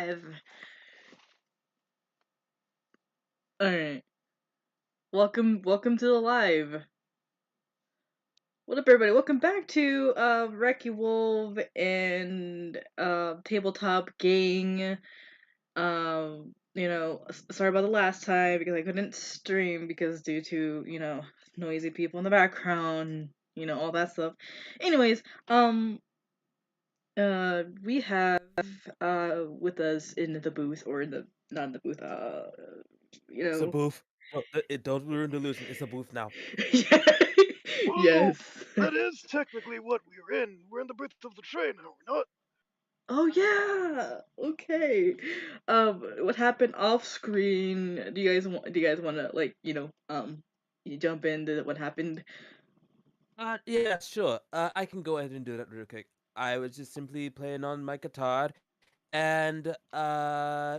live. Alright. Welcome to the live. What up everybody? Welcome back to Wrecky Wolf and Tabletop Gang. Sorry about the last time because I couldn't stream because due to, noisy people in the background, all that stuff. Anyways, we have with us in the booth or in the not in the booth, It's a booth. Don't ruin the illusion. It's a booth now. yes. Oh, that is technically what we're in. We're in the booth of the train, are we not? Oh yeah. Okay. What happened off screen? Do you guys want to you jump into what happened? Yeah, sure. I can go ahead and do that real quick. I was just simply playing on my guitar, and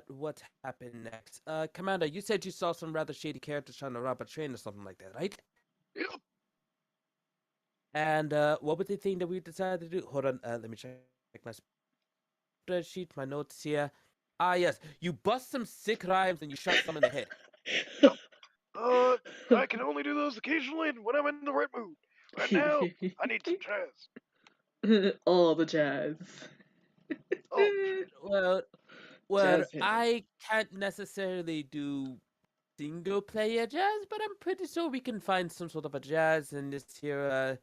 what happened next? Commander, you said you saw some rather shady characters trying to rob a train or something like that, right? Yep. And what was the thing that we decided to do? Hold on, let me check my spreadsheet, my notes here. Ah, yes, you bust some sick rhymes and you shot some in the head. Yep. I can only do those occasionally and when I'm in the right mood. Right now, I need some jazz. All the jazz. Oh, Well, Jazz I can't necessarily do single player jazz, but I'm pretty sure we can find some sort of a jazz in this here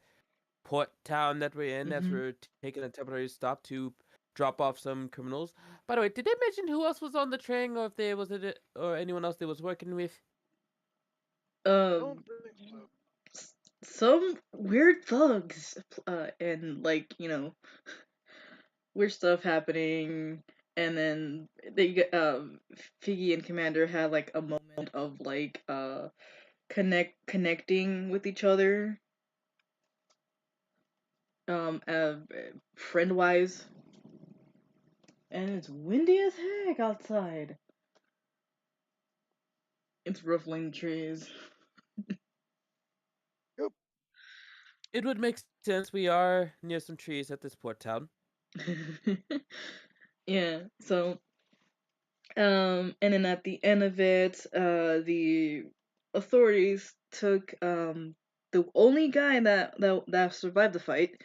port town that we're in as we're taking a temporary stop to drop off some criminals. By the way, did they mention who else was on the train, or if there was or anyone else they was working with? don't Um, think so. some weird thugs, and weird stuff happening, and then Figgy and Commander had like a moment of connecting with each other, um, uh, friend wise, and it's windy as heck outside. It's ruffling trees. Yep. It would make sense. We are near some trees at this port town. Yeah, so and then at the end of it, the authorities took the only guy that survived the fight,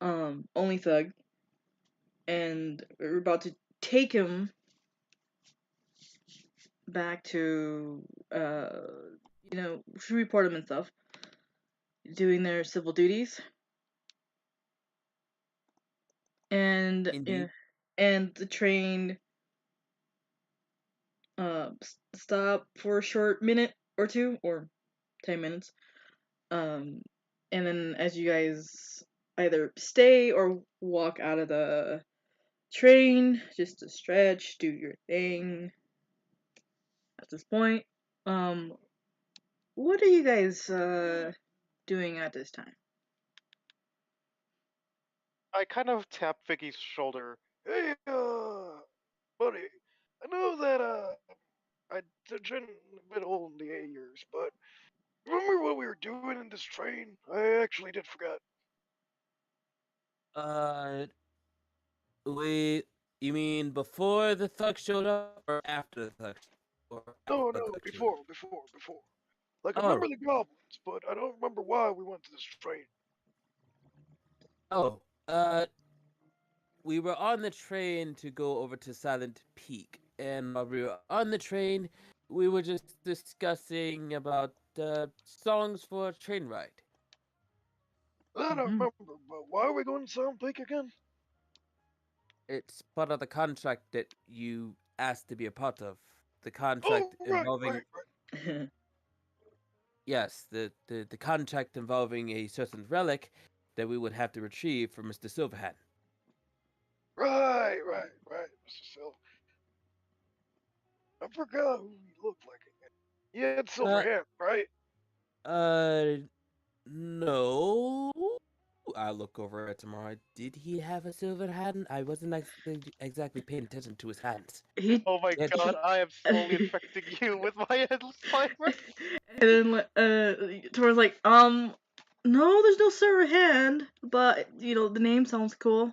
only thug, and we're about to take him back to to report him and stuff, doing their civil duties, and yeah, Indeed. and the train stop for a short minute or two or 10 minutes. Um, and then as you guys either stay or walk out of the train just to stretch, do your thing at this point. Um, what are you guys doing at this time? I kind of tap Vicky's shoulder. Hey, buddy. I know that, I turned a bit old in the years, but remember what we were doing in this train? I actually did forget. Uh, you mean before the thug showed up, or after the thug, or after No, the no, thug showed up? before. Like, I Oh, remember the goblins, but I don't remember why we went to this train. oh, we were on the train to go over to Silent Peak, and while we were on the train, we were just discussing about songs for a train ride. I don't Mm-hmm. remember, but why are we going to Sound Peak again? It's part of the contract that you asked to be a part of. The Oh, contract right, involving, yes, the contract involving a certain relic that we would have to retrieve from Mr. Silverhand. right, Mr. Silver. I forgot who he looked like again. He had silver Uh, hair, right? uh, no. I'll look over it tomorrow. Did he have a silver hand? I wasn't exactly paying attention to his hands. he Oh my It, god, I am slowly infecting you with my endless fiber. and then Tor's like, no, there's no silver hand, but the name sounds cool.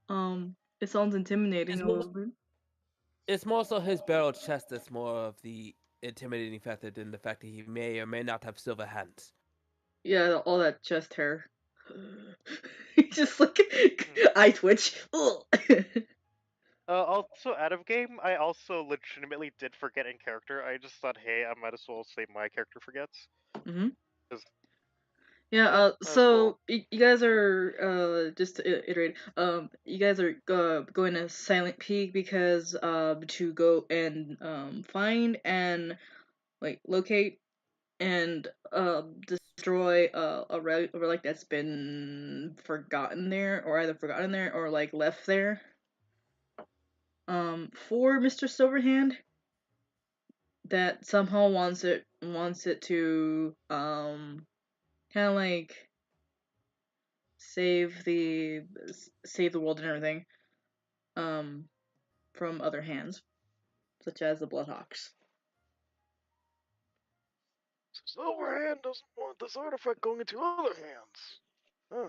Um, It sounds intimidating It's a more, little bit. it's more so his barrel chest that's more of the intimidating factor than the fact that he may or may not have silver hands. Yeah, all that chest hair. Just like Hmm. eye twitch. Ugh. Also, out of game, I also legitimately did forget in character. I just thought, hey, I might as well say my character forgets. hmm 'Cause, Yeah. might as well. So you guys are just to iterate. You guys are going to Silent Peak because to go and find and like locate and destroy a relic that's been forgotten there, or either forgotten there or like left there. For Mr. Silverhand, that somehow wants it to kind of like save the save the world and everything um from other hands, such as the Bloodhawks. Silverhand doesn't want this artifact going into other hands. Huh.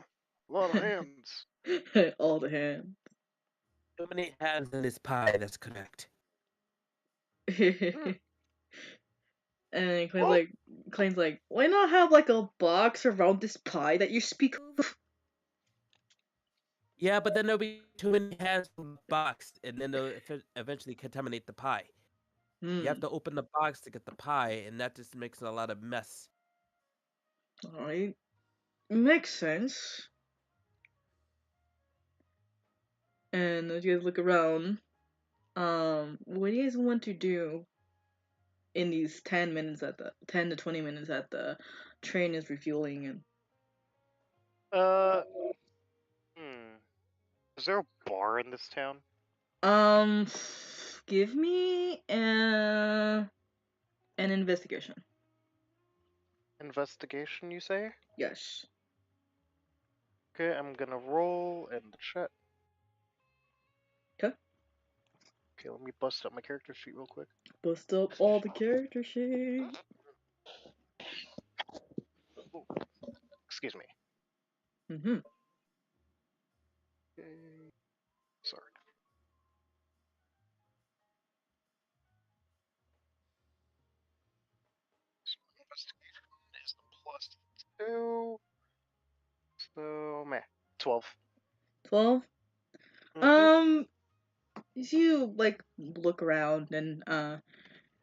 A lot of hands. All the hands. Too many hands in this pie, that's correct. Hmm. And he Well, claims like, why not have like a box around this pie that you speak of? Yeah, but then there'll be too many hands from the box, and then they'll eventually contaminate the pie. You have Hmm. to open the box to get the pie, and that just makes a lot of mess. Alright. Makes sense. And as you guys look around, what do you guys want to do in these 10 to 20 minutes that the train is refueling and uh, hmm. Is there a bar in this town? um give me an investigation. Investigation, you say? Yes. Okay, I'm gonna roll in the chat. Okay. Okay, let me bust up my character sheet real quick. Bust up all the character shit. Ooh, excuse me. Mm-hmm. Okay, sorry. Investigation is the +2. So, meh. 12. 12. Mm-hmm. As you like look around and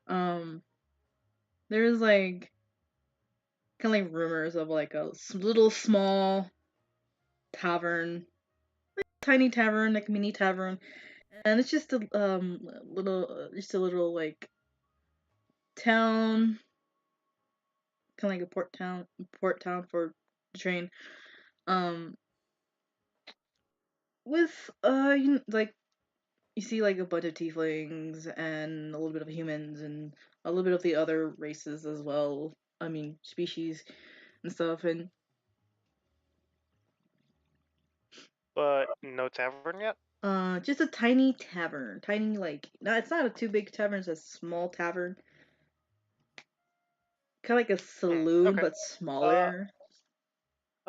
um there's like kind of like rumors of like a little small tavern, tiny tavern, like mini tavern, and it's just a just a little like town, kind of like a port town for the train. Um, with like you see like a bunch of tieflings and a little bit of humans and a little bit of the other races as well. I mean species and stuff, and But no tavern yet? just a tiny tavern, tiny like no, it's not a too big tavern, it's a small tavern, kind of like a saloon Okay. but Uh, smaller.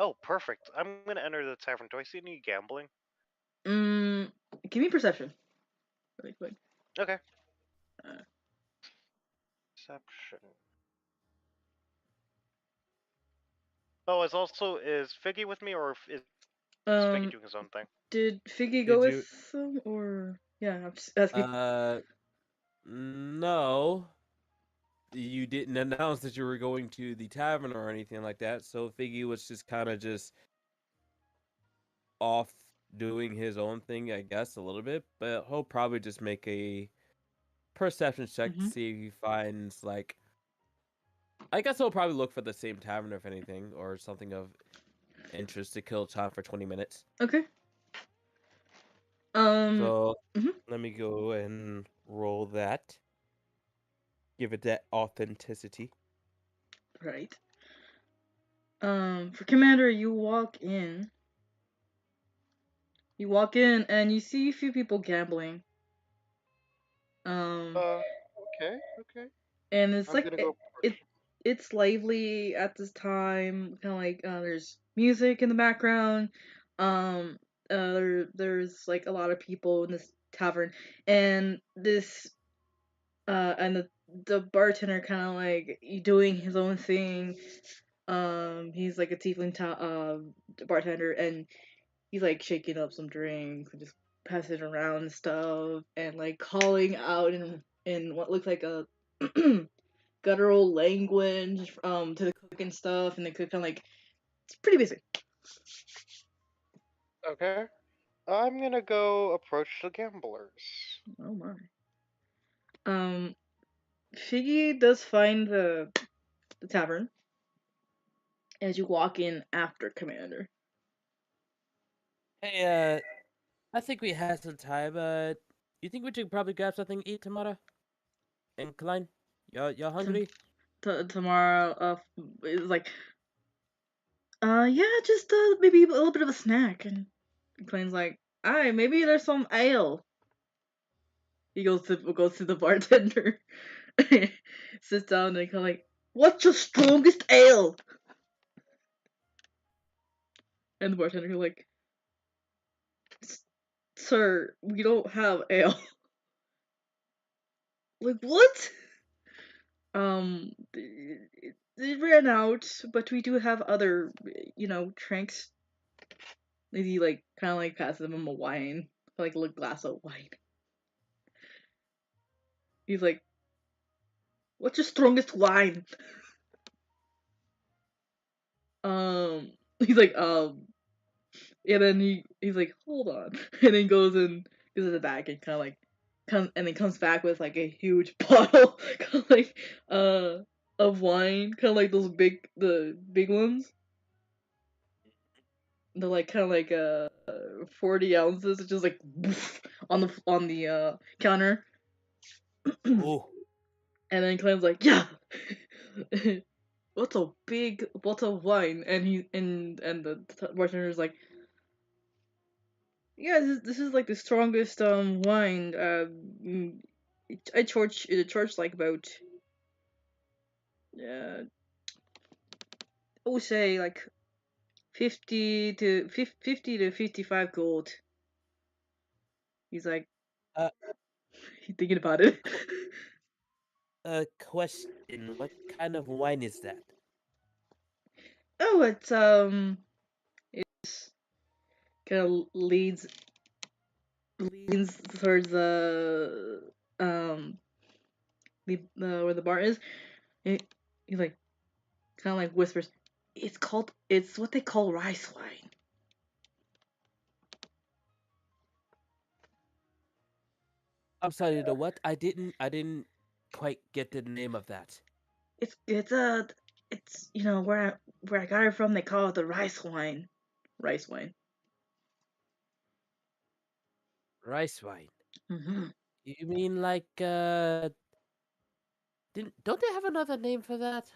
oh, perfect. I'm gonna enter the tavern. Do I see any gambling? Mm, give me perception, really quick. Okay. Uh, Perception. Oh, is Figgy with me, or is Figgy um, doing his own thing? did Figgy go Did with you? them or yeah? I'm just asking. No. You didn't announce that you were going to the tavern or anything like that, so Figgy was just kind of just off doing his own thing, I guess, a little bit. But he'll probably just make a perception check to Mm-hmm. see if he finds like. I guess he'll probably look for the same tavern, if anything, or something of interest to kill time for 20 minutes. Okay. Um. So Mhm. let me go and roll that. Give it that authenticity. Right. For Commander, you walk in. You walk in and you see a few people gambling. Um, Okay, okay. and it's I'm like gonna go it it's lively at this time. Kind of like there's music in the background. Um, there's like a lot of people in this tavern, and the bartender kind of like doing his own thing. He's like a tiefling bartender, and he's like shaking up some drinks and just passing it around and stuff, and like calling out in what looks like a guttural language to the cook and stuff, and the cook kind of like, it's pretty basic. Okay. I'm gonna go approach the gamblers. Oh my. Figgy does find the tavern as you walk in after Commander. Hey, I think we had some time. You think we should probably grab something to eat tomorrow? And Klein, you're hungry? Tomorrow, is like, yeah, just maybe a little bit of a snack. And Klein's like, alright, maybe there's some ale. He goes to the bartender, sits down, and kind of like, what's your strongest ale? And the bartender like, sir, we don't have ale. Like, what? It ran out, but we do have other, drinks. He like kind of like passes him a wine, like a glass of wine. He's like, "What's your strongest wine?" He's like, and then he's like, "Hold on," and then goes to the back and kind of like comes back with like a huge bottle, kind of like of wine, kind of like the big ones. They're like kind of like 40 ounces, just like on the counter. Oh, And then Clem's like, yeah, what's a big bottle of wine? And the bartender's like, yeah, this is like the strongest wine. I charge like about uh I would say like 50 to 55 gold. He's like, uh, he's thinking about it. a question. What kind of wine is that? Oh, it's kind of leans towards the where the bar is. He, he like kind of like whispers, it's what they call rice wine. I'm sorry, the what? I didn't quite get the name of that. It's where I got it from. They call it the rice wine. Rice wine. Rice wine. Mm-hmm. You mean like don't they have another name for that?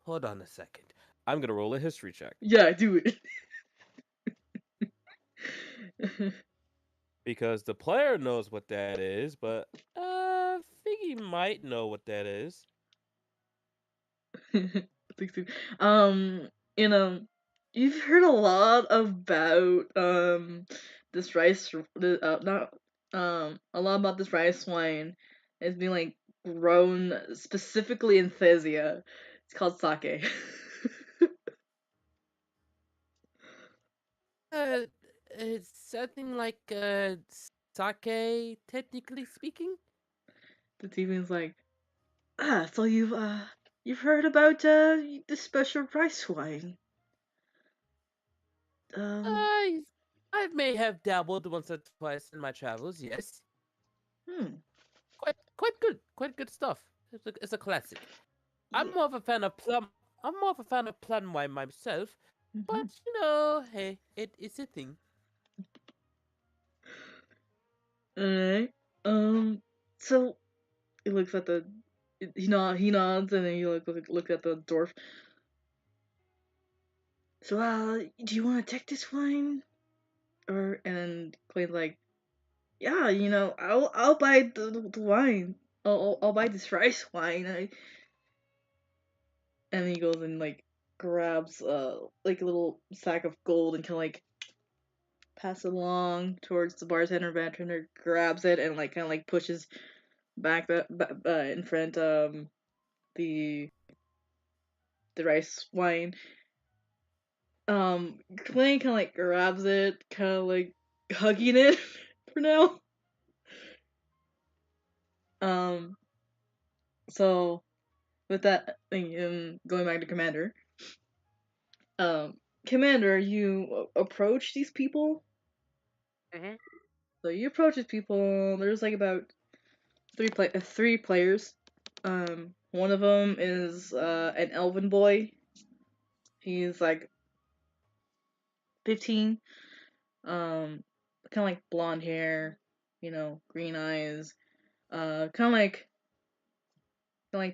Hold on a second. I'm gonna roll a history check. Yeah, do it. Because the player knows what that is, but Figgy might know what that is. um, you know, you've heard a lot about this not a lot about this rice wine. It's been like grown specifically in Thesia. It's called sake. Uh, it's something like sake, technically speaking. The team's like, so you've heard about the special rice wine. Um, I I may have dabbled once or twice in my travels. Yes, hmm. quite good stuff. It's a classic. Yeah. I'm more of a fan of plum wine myself, Mm-hmm. but hey, it's a thing. Alright. So he looks at he nods and then he looks at the dwarf. So do you want to take this wine? And Clay's like, yeah, I'll buy the wine. I'll buy this rice wine. And he goes and like grabs like a little sack of gold and kind of like pass it along towards the bartender. Bartender grabs it and like kind of like pushes back in front the rice wine. Clay kind of like grabs it, kind of like hugging it for now. Um, so with that thing, going back to Commander. Um, Commander, you approach these people. Mm-hmm. So you approach these people. There's like about three players. One of them is an elven boy. He's like 15. Kind of like blonde hair, green eyes. Kind of like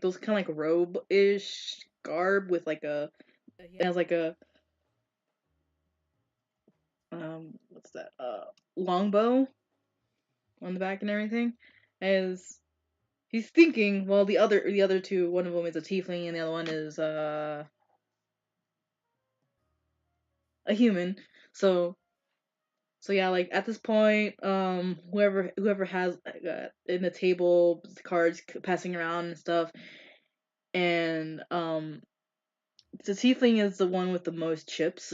those kind of like robe-ish garb with like a. He has like a what's that? Longbow on the back and everything. As he's thinking, while the other two, one of them is a tiefling and the other one is a human. So yeah, like at this point, whoever has in the table cards passing around and stuff, and the tiefling is the one with the most chips,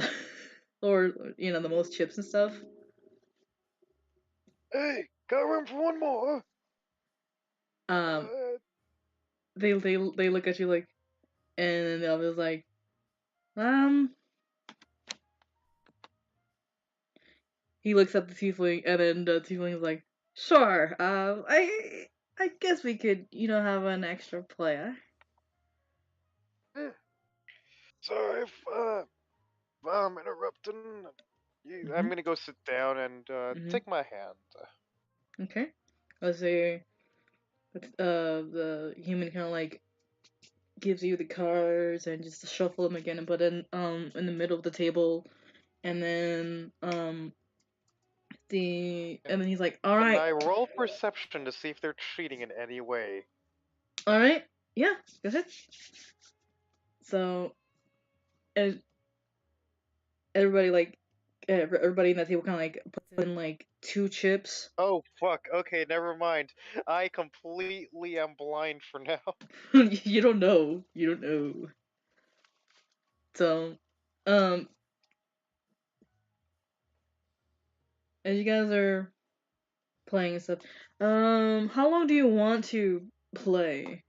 or the most chips and stuff. Hey, got room for one more? Um, Uh, they look at you like, and then the other's like, um. He looks at the tiefling, and then the tiefling is like, "Sure. I guess we could, have an extra player." eh, sorry if I'm interrupting. I'm Mhm. gonna go sit down and Mhm. take my hand. Okay. Let's say, the human kind of like gives you the cards and just shuffle them again and put in the middle of the table, and then and then he's like, "All Can right, I roll perception to see if they're cheating in any way? all right, yeah, go ahead." So, and everybody like everybody in that table kind of like puts in like two chips. Oh fuck. Okay, never mind. I completely am blind for now. You don't know. You don't know. So, um, as you guys are playing and stuff, how long do you want to play?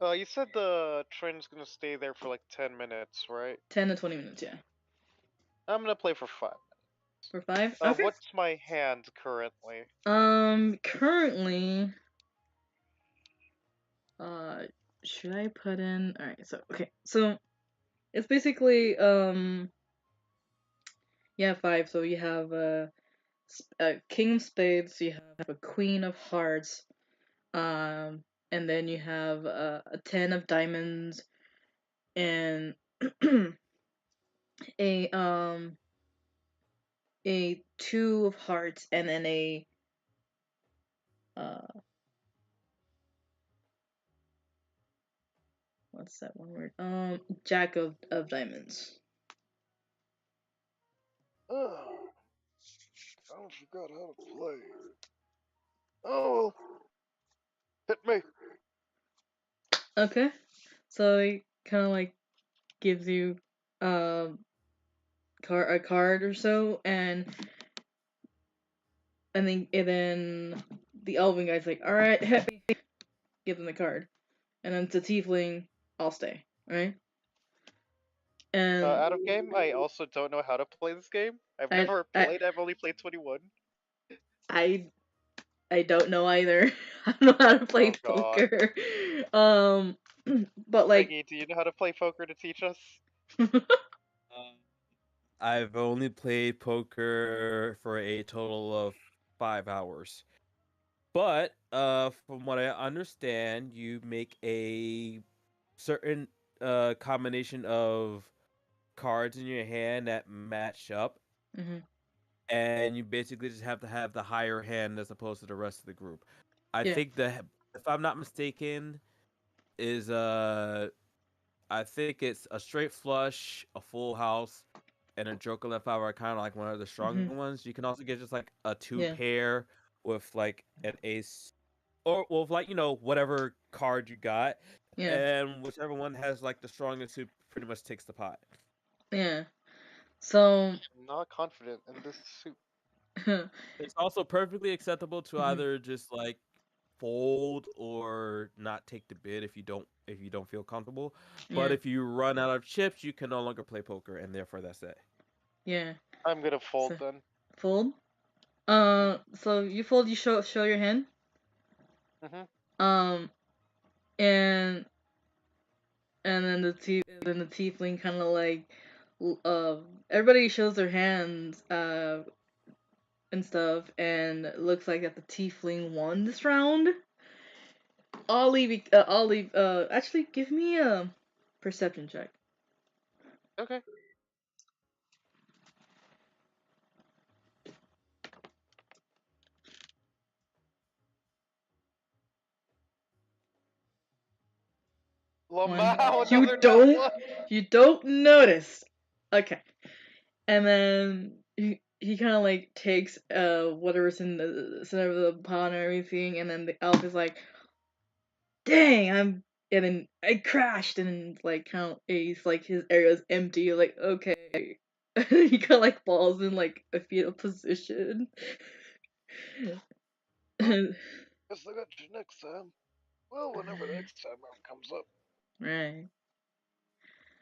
You said the train's gonna stay there for like 10 minutes, right? 10 to 20 minutes, yeah. I'm gonna play for 5. For 5? Okay. What's my hand currently? Currently, uh, should I put in? All right. So, okay. So it's basically you have 5. So you have a king of spades. You have a queen of hearts. Um, and then you have a 10 of diamonds and a um a 2 of hearts and then a uh what's that one word? Jack of diamonds. Oh, I forgot how to play. Oh well, hit me. Okay. So he kind of like gives you um a card or so, and then the elven guy's like, "All right, hit me." Give him the card. And then to tiefling, "I'll stay." All right? And Out of game, I also don't know how to play this game. I've I never I played. I've only played 21. I I don't know either. I don't know how to play Oh god. poker. Um, but like, Peggy, do you know how to play poker to teach us? Um, I've only played poker for a total of 5 hours. But from what I understand, you make a certain combination of cards in your hand that match up, mhm, and you basically just have to have the higher hand as opposed to the rest of the group. I yeah, think if I'm not mistaken, is I think it's a straight flush, a full house, and a Joker left out are kind of like one of the stronger ones. You can also get just like a two Yeah. pair with like an ace, or with like whatever card you got, Yeah. and whichever one has like the strongest suit pretty much takes the pot. Yeah. So I'm not confident in this suit. It's also perfectly acceptable to either just like fold or not take the bid if you don't feel comfortable. But yeah. if you run out of chips, you can no longer play poker, and therefore that's it. Yeah. I'm gonna fold So, then. fold. So you fold. You show your hand. Mhm. Um, and then the tiefling kind of like, everybody shows their hands. And stuff, and it looks like that the tiefling won this round. I'll leave. I'll leave. Actually, give me a perception check. Okay. One. Lamau, You another nat don't. one. You don't notice. Okay. And then he kind of like takes whatever's in the center of the pond and everything, and then the elf is like, "Dang, I'm." And then I crashed, and like kind of he's like his area's empty. Like, okay. He kind of like falls in like a fetal position. Guess I got you next time. Well, whenever the next time ever comes up. Right.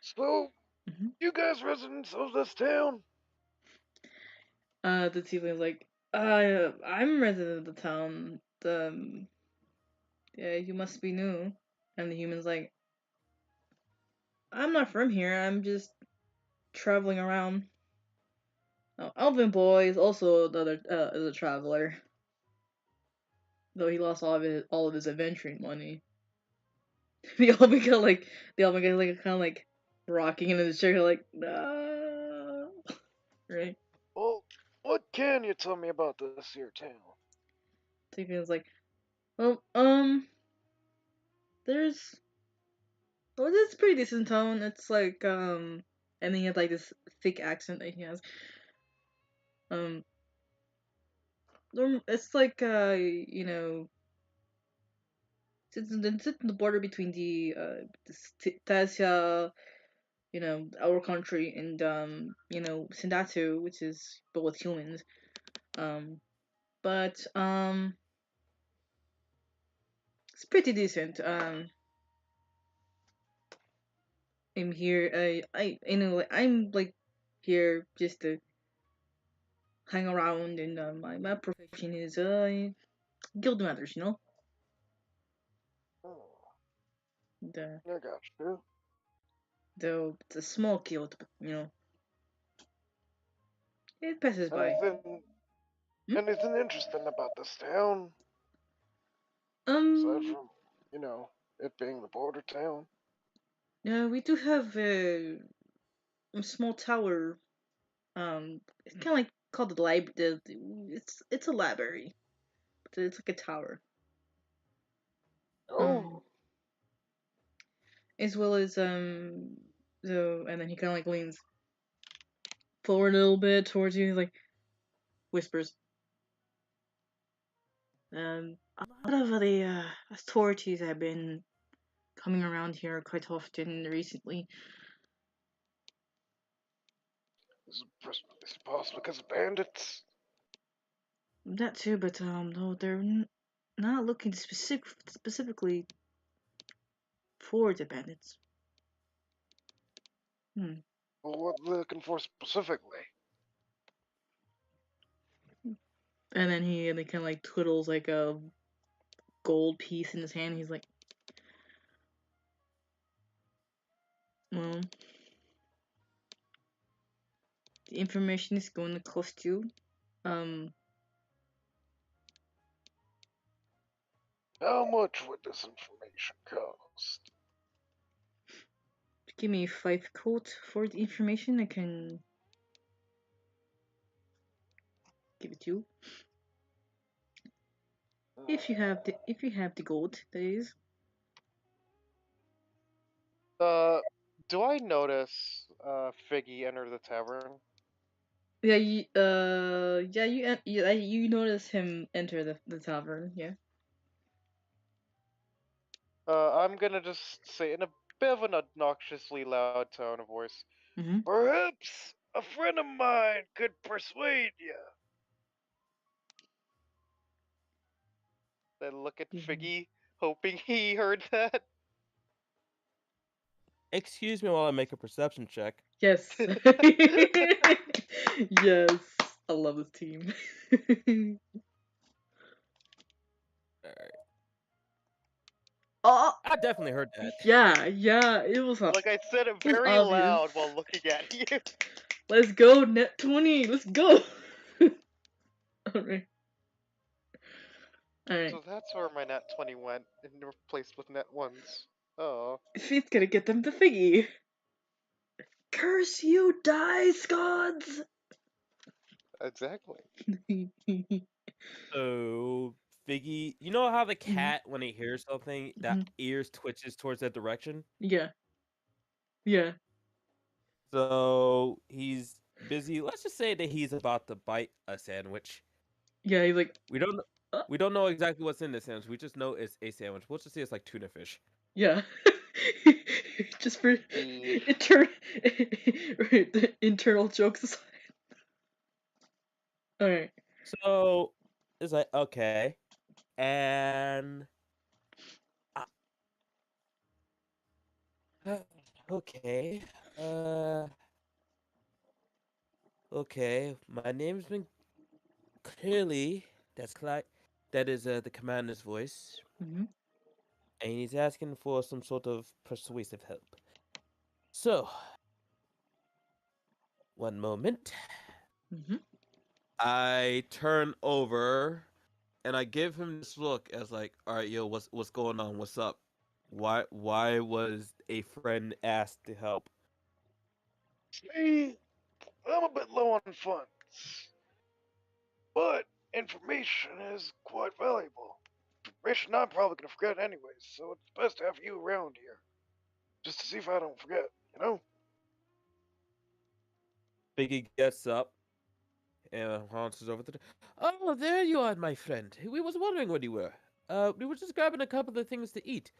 So, Mm-hmm. you guys residents of this town? The tiefling's like, I'm resident of the town. Yeah, you must be new. And the human's like, I'm not from here. I'm just traveling around. Oh, Elvin Boy is also another is a traveler, though he lost all of his adventuring money. The Elvin guy like kind of like rocking in his chair, like no, right? Well, what can you tell me about this here town? Tiefling's like, well, there's well, it's pretty decent tone. It's like and then he has like this thick accent that he has. Um, it's like it's in the border between Tasia, our country, and Sindatu, which is both humans. Um, but it's pretty decent. I'm here. I'm like here just to hang around, and my profession is guild matters, Oh, The I got you. though it's a small guild, but it passes by. Anything, Hmm? anything interesting about this town? Aside Um, from, it being the border town? we do have a small tower. It's kind of like called the library. It's a library, but it's like a tower. Um, Oh, as well as so, and then he kind of like leans forward a little bit towards you. He's like whispers. A lot of the authorities have been coming around here quite often recently. is it possible because of bandits? That too, but no, they're not looking specifically for the bandits. Hmm. Well, what they're looking for specifically? And then he kind of like twiddles like a gold piece in his hand. He's like, well, the information is going to cost you. Um, How much would this information cost? give me 5 gold for the information. I can give it to you if you have the gold. That is. Uh, do I notice Figgy enter the tavern. Yeah, you notice him enter the tavern. Yeah. I'm gonna just say in a bit of an obnoxiously loud tone of voice. Mm-hmm. Perhaps a friend of mine could persuade you. Then look at Figgy, hoping he heard that. Excuse me while I make a perception check. Yes. Yes. I love this team. Alright. Oh, I definitely heard that. yeah. It was Like I said it was very obvious. loud while looking at you. Let's go, net 20. Let's go. Alright. Alright. So that's where my nat 20 went, and replaced with net 1s. Oh. She's gonna get them the figgy. Curse you, dice gods! Exactly. So, Figgy, you know how the cat, when he hears something, that ears twitches towards that direction? Yeah. So, he's busy. Let's just say that he's about to bite a sandwich. Yeah, he's like, We don't know exactly what's in the sandwich. We just know it's a sandwich. We'll just say it's like tuna fish. yeah. Just for Beef. the internal jokes aside. Alright. So, it's like, okay. And okay. Okay. My name's been clearly that is the commander's voice, Mm-hmm. and he's asking for some sort of persuasive help. So, one moment. Mm-hmm. I turn over and I give him this look as like, all right, yo, what's going on? What's up? Why was a friend asked to help? See, I'm a bit low on funds. But information is quite valuable. Information I'm probably gonna forget anyways, so it's best to have you around here. Just to see if I don't forget, you know? Biggie gets up and haunches over to the. Oh, there you are, my friend. We was wondering where you were. We were just grabbing a couple of things to eat.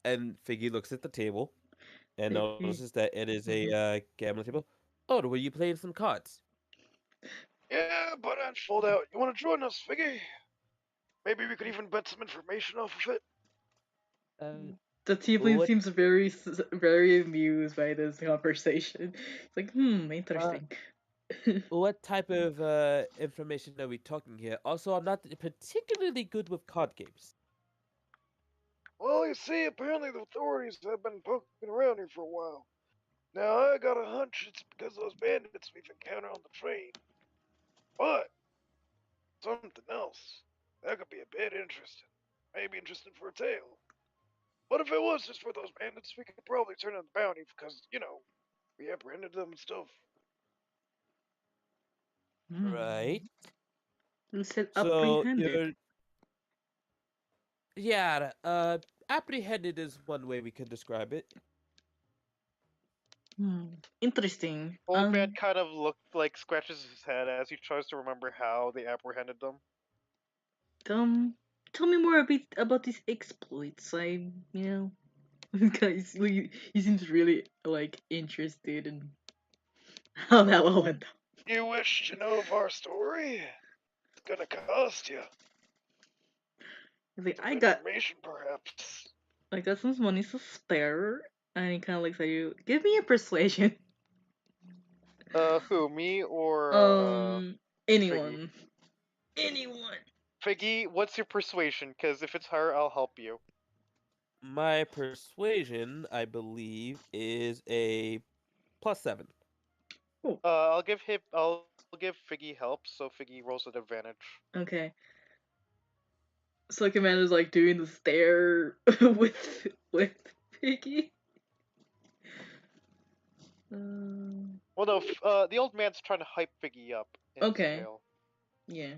And Figgy looks at the table and notices that it is a gambling table. Oh, were you playing some cards? Yeah, but I'd fold out. You wanna join us, Figgy? Maybe we could even bet some information off of it. The tiefling What seems very amused by this conversation. It's like, interesting. what type of information are we talking here? Also, I'm not particularly good with card games. Well, you see, apparently the authorities have been poking around here for a while. Now, I got a hunch it's because of those bandits we've encountered on the train. But, something else. That could be a bit interesting. Maybe interesting for a tale. But if it was just for those bandits, we could probably turn in the bounty because, we apprehended them and stuff. Right. You said So apprehended. yeah, apprehended is one way we could describe it. Interesting. Old man kind of scratches his head as he tries to remember how they apprehended them. Tell me more a bit about these exploits. Guys, he seems really interested in how that all went down. You wish to know of our story? It's gonna cost you. He's like, Some information, perhaps. I got some money to spare, and he kind of looks at you. Give me a persuasion. Who, me or Anyone. Figgy? Anyone. Figgy, what's your persuasion? Because if it's her, I'll help you. My persuasion, I believe, is a +7. Oh. I'll give Figgy help, so Figgy rolls at advantage. Okay. So Commander's like doing the stare with Piggy. Well, no, the old man's trying to hype Figgy up in his tale. Yeah.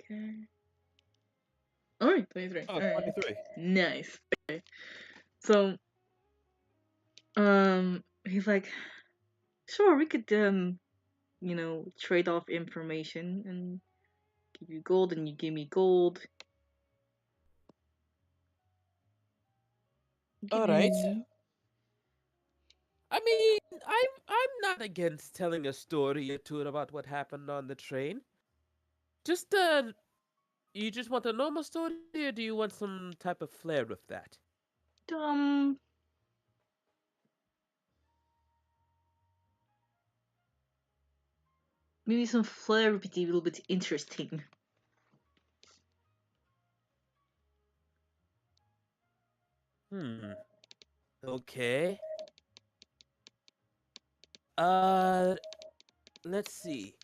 Okay. Alright, 23. Oh, 23. Nice. Okay. So He's like, sure, we could trade off information and give you gold and you give me gold. Give All me right. money. I mean, I'm not against telling a story or two about what happened on the train. Just you just want a normal story, or do you want some type of flair with that? Um, maybe some flair would be a little bit interesting. Hmm. Okay. Uh, let's see.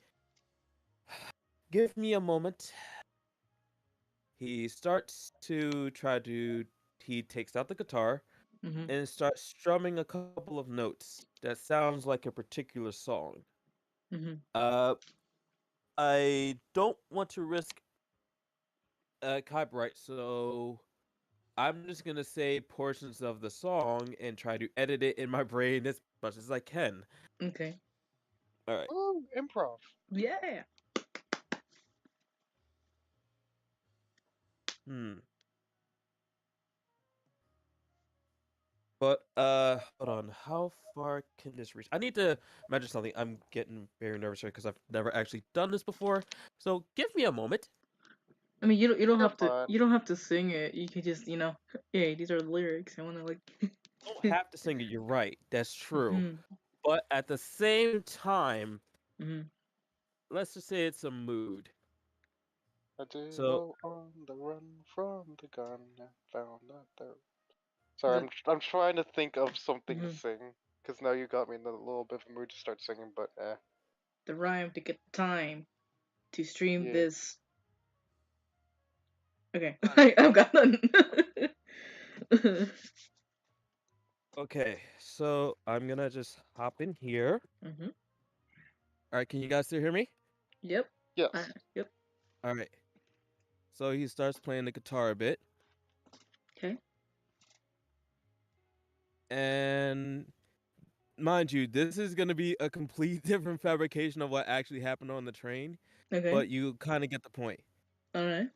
Give me a moment. He starts to try to. He takes out the guitar Mm-hmm. and starts strumming a couple of notes that sounds like a particular song. Mm-hmm. Uh, I don't want to risk copyright, so I'm just gonna say portions of the song and try to edit it in my brain as much as I can. Okay. All right. Ooh, improv. Yeah. Hmm. But hold on. How far can this reach? I need to imagine something. I'm getting very nervous here because I've never actually done this before. So give me a moment. I mean, You're fine. you don't have to sing it. You can just hey, these are the lyrics. I want to like. Don't have to sing it. You're right. That's true. Mm-hmm. But at the same time, Mm-hmm. let's just say it's a mood. A So duo on the run from the gun and found out there. Sorry, The I'm trying to think of something to mm-hmm. sing because now you got me in a little bit of a mood to start singing. But the rhyme to get the time to stream yeah. this. Okay, I've got none. okay, so I'm gonna just hop in here. Mm-hmm. All right, can you guys still hear me? Yep. Yes. Yep. All right. So he starts playing the guitar a bit, Okay. and mind you, this is gonna be a complete different fabrication of what actually happened on the train, Okay. but you kind of get the point. All right.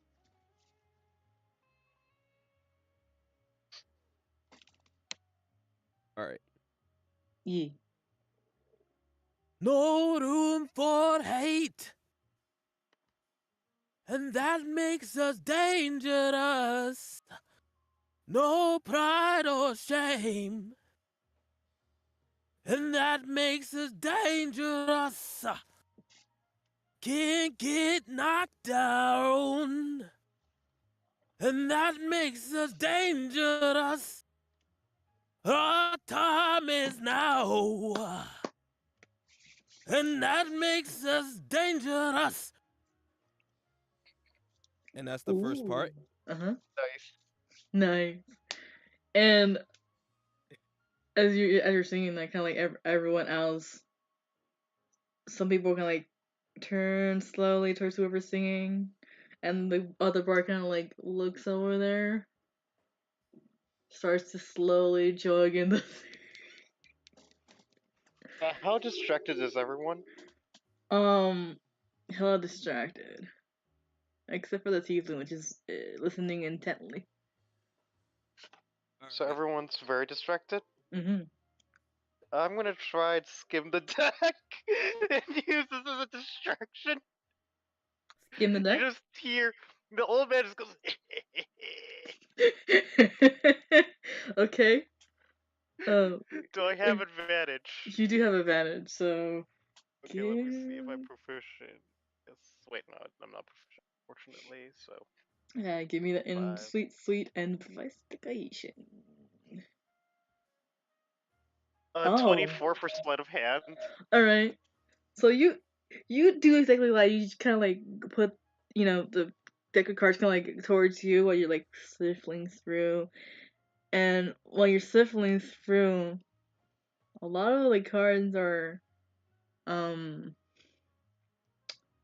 All right. Yee. No room for hate, and that makes us dangerous. No pride or shame, and that makes us dangerous. Can't get knocked down, and that makes us dangerous. Our time is now, and that makes us dangerous. And that's the first Ooh. part. Uh-huh. Nice. Nice. And as you're singing that, kind of like everyone else, some people can like turn slowly towards whoever's singing, and the other bar kind of like looks over there, starts to slowly jog in the. How distracted is everyone? um, hella distracted, except for the tiefling, which is listening intently. All So right. everyone's very distracted. Mm-hmm. I'm gonna try and skim the deck and use this as a distraction. Skim the You deck. just hear the old man just goes. Okay. Um, Do I have advantage? you do have advantage, so Okay, let me see if I'm give. proficient. Yes. Wait, no, I'm not proficient, fortunately. So Yeah, give me the in 5. sweet investigation. Oh, 24 for sleight of hand. all right. So you do exactly like you just kind of like put the deck of cards kind of like towards you while you're like sifting through, and while you're sifting through, a lot of the cards are um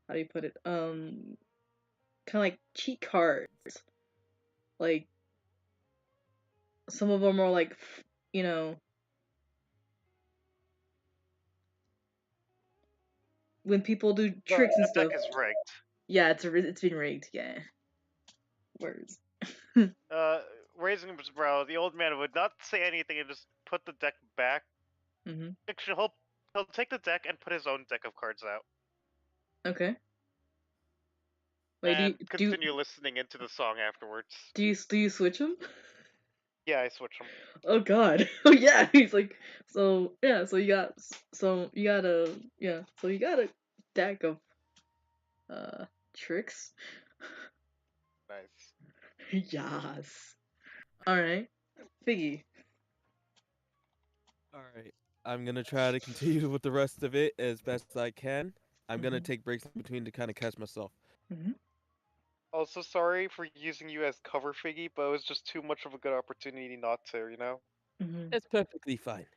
how do you put it kind of like cheat cards. Like some of them are like you know when people do The tricks and deck stuff. is rigged. Yeah, it's been rigged. Yeah. Words. Raising his brow, the old man would not say anything and just put the deck back. Mhm. Actually, he'll take the deck and put his own deck of cards out, Okay. Wait, and continue listening into the song afterwards. do you switch them? Yeah, I switch them. Oh God. Oh yeah. He's like, so yeah. So you got a deck of tricks. Nice. Yes. All right, Figgy. All right. I'm gonna try to continue with the rest of it as best as I can. I'm gonna Mhm. take breaks in between to kind of catch myself. Mhm. Also, sorry for using you as cover figgy, but it was just too much of a good opportunity not to, you know? Mhm. It's perfectly fine.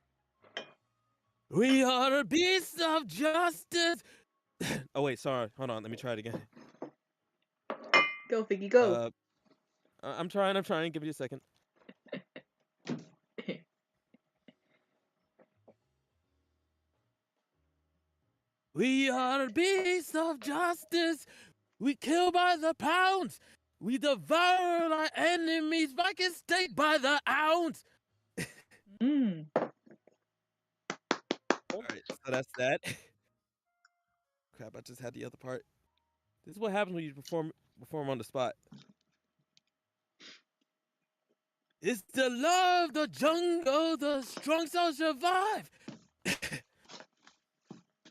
We are the beasts of justice. Oh wait, sorry. Hold on. Let me try it again. Go, Figgy. Go. I'm trying. I'm trying. Give me a second. We are the beasts of justice. We kill by the pounds. We devour our enemies like a steak by the ounce. Mm. All right, so that's that. Crap, I just had the other part. This is what happens when you perform on the spot. It's the law of the jungle, the strong shall survive.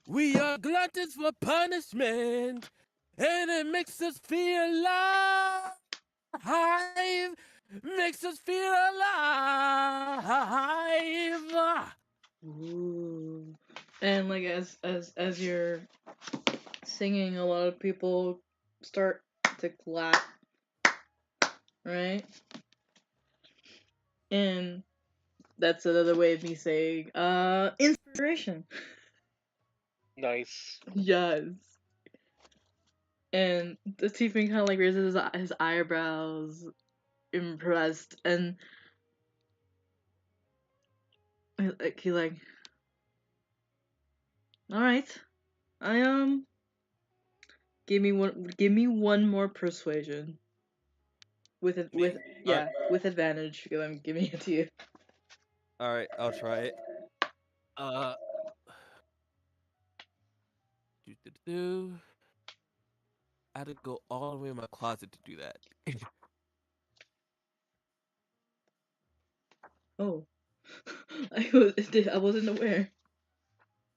We are gluttons for punishment, and it makes us feel alive. Makes us feel alive. Ooh. And like as you're singing, a lot of people start to clap, right? And that's another way of me saying, inspiration. Nice. Yes. And the Tiefling kind of like raises his eyebrows, impressed, and he like, all right, I give me one more persuasion with it Me? with yeah with advantage because I'm giving it to you. All right, I'll try it. Uh, do, do, do. I had to go all the way in my closet to do that. Oh, I wasn't aware.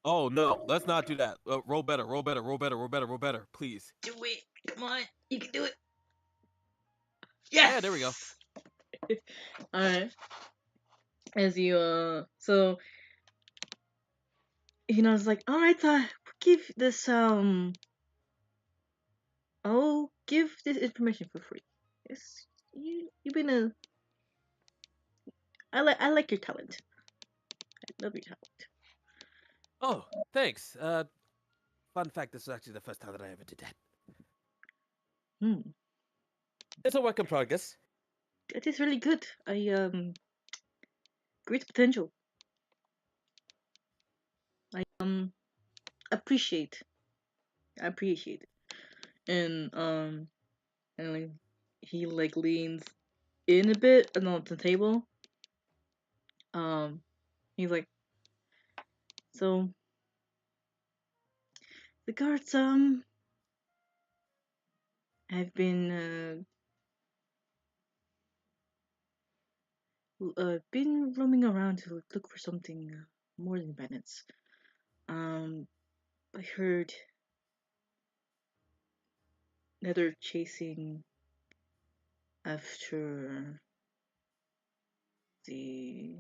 Oh no, let's not do that. Roll better, roll better, roll better, roll better, roll better, please. Do it, come on, you can do it. Yeah, there we go. Yes. All right. As you so it's like, all right, give this I'll give this information for free. Yes, you've been a. I like your talent. I love your talent. Oh, thanks. Fun fact: this is actually the first time that I ever did that. Hmm, It's a work in progress. that is really good. Great potential. I appreciate. I appreciate it. And like he like leans in a bit and on the table. Um, he's like, so the guards have been roaming around to look for something more than bandits. Um, I heard that they're chasing after the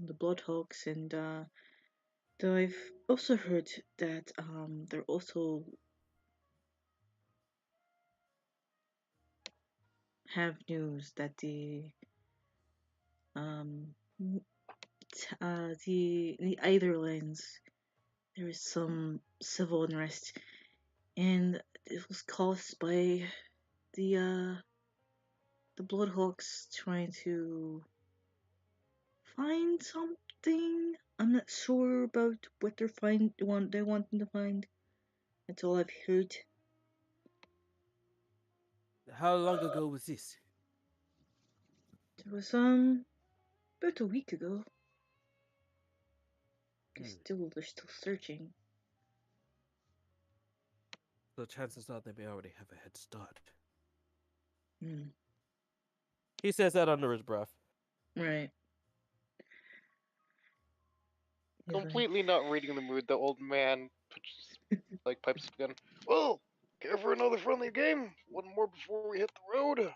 Bloodhawks, and though I've also heard that they're also have news that um the Eitherlands there is some civil unrest, and it was caused by the the Bloodhawks trying to find something. I'm not sure about what they're wanting to find. That's all I've heard. How long ago was this? There was about a week ago. They're still searching. So chances are they may already have a head start. Hmm. He says that under his breath. Right. Completely not reading the mood, the old man pipes up again. Well, care for another friendly game? One more before we hit the road.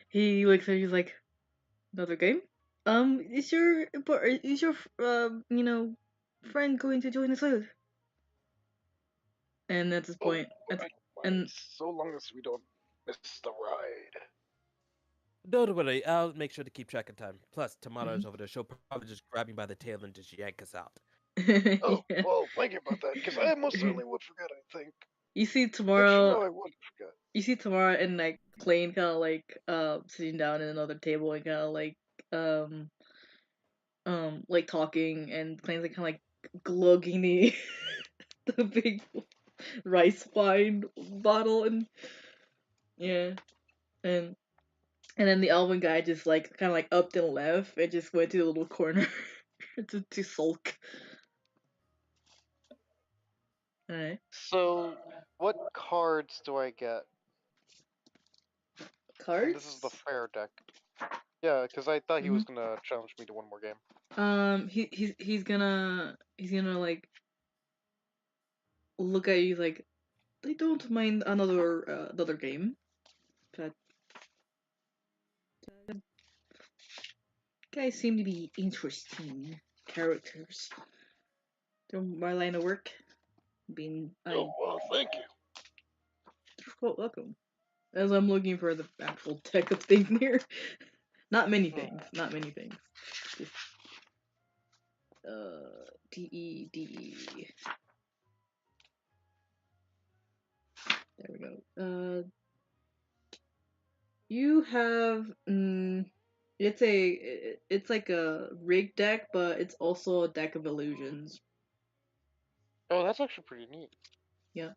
He looks at you, he's like, another game? Is your friend going to join us out? And at this point, I don't and mind, so long as we don't miss the ride. Don't worry, I'll make sure to keep track of time. Plus, Tamara's over there. She'll probably just grab me by the tail and just yank us out. Oh, yeah. well, thank you about that, because I most certainly would forget, I think. You see Actually, tomorrow. no, I wouldn't forget. You see Tamara and like Clayne kind of like sitting down at another table and kind of like talking, and Clayne's like kind of like glugging the big rice wine bottle, and yeah, and then the Elven guy just like kind of like upped and left and just went to a little corner to sulk. Alright. So, what cards do I get? Cards? And this is the fair deck. Yeah, because I thought he was gonna challenge me to one more game. He's gonna like look at you like, they don't mind another game, but guys seem to be interesting characters. They're my line of work. Oh, well, thank you. You're quite welcome. As I'm looking for the actual deck of things here. Not many things. Not many things. Just, DE. There we go. You have, it's like a rig deck, but it's also a deck of illusions. Oh, that's actually pretty neat. Yeah.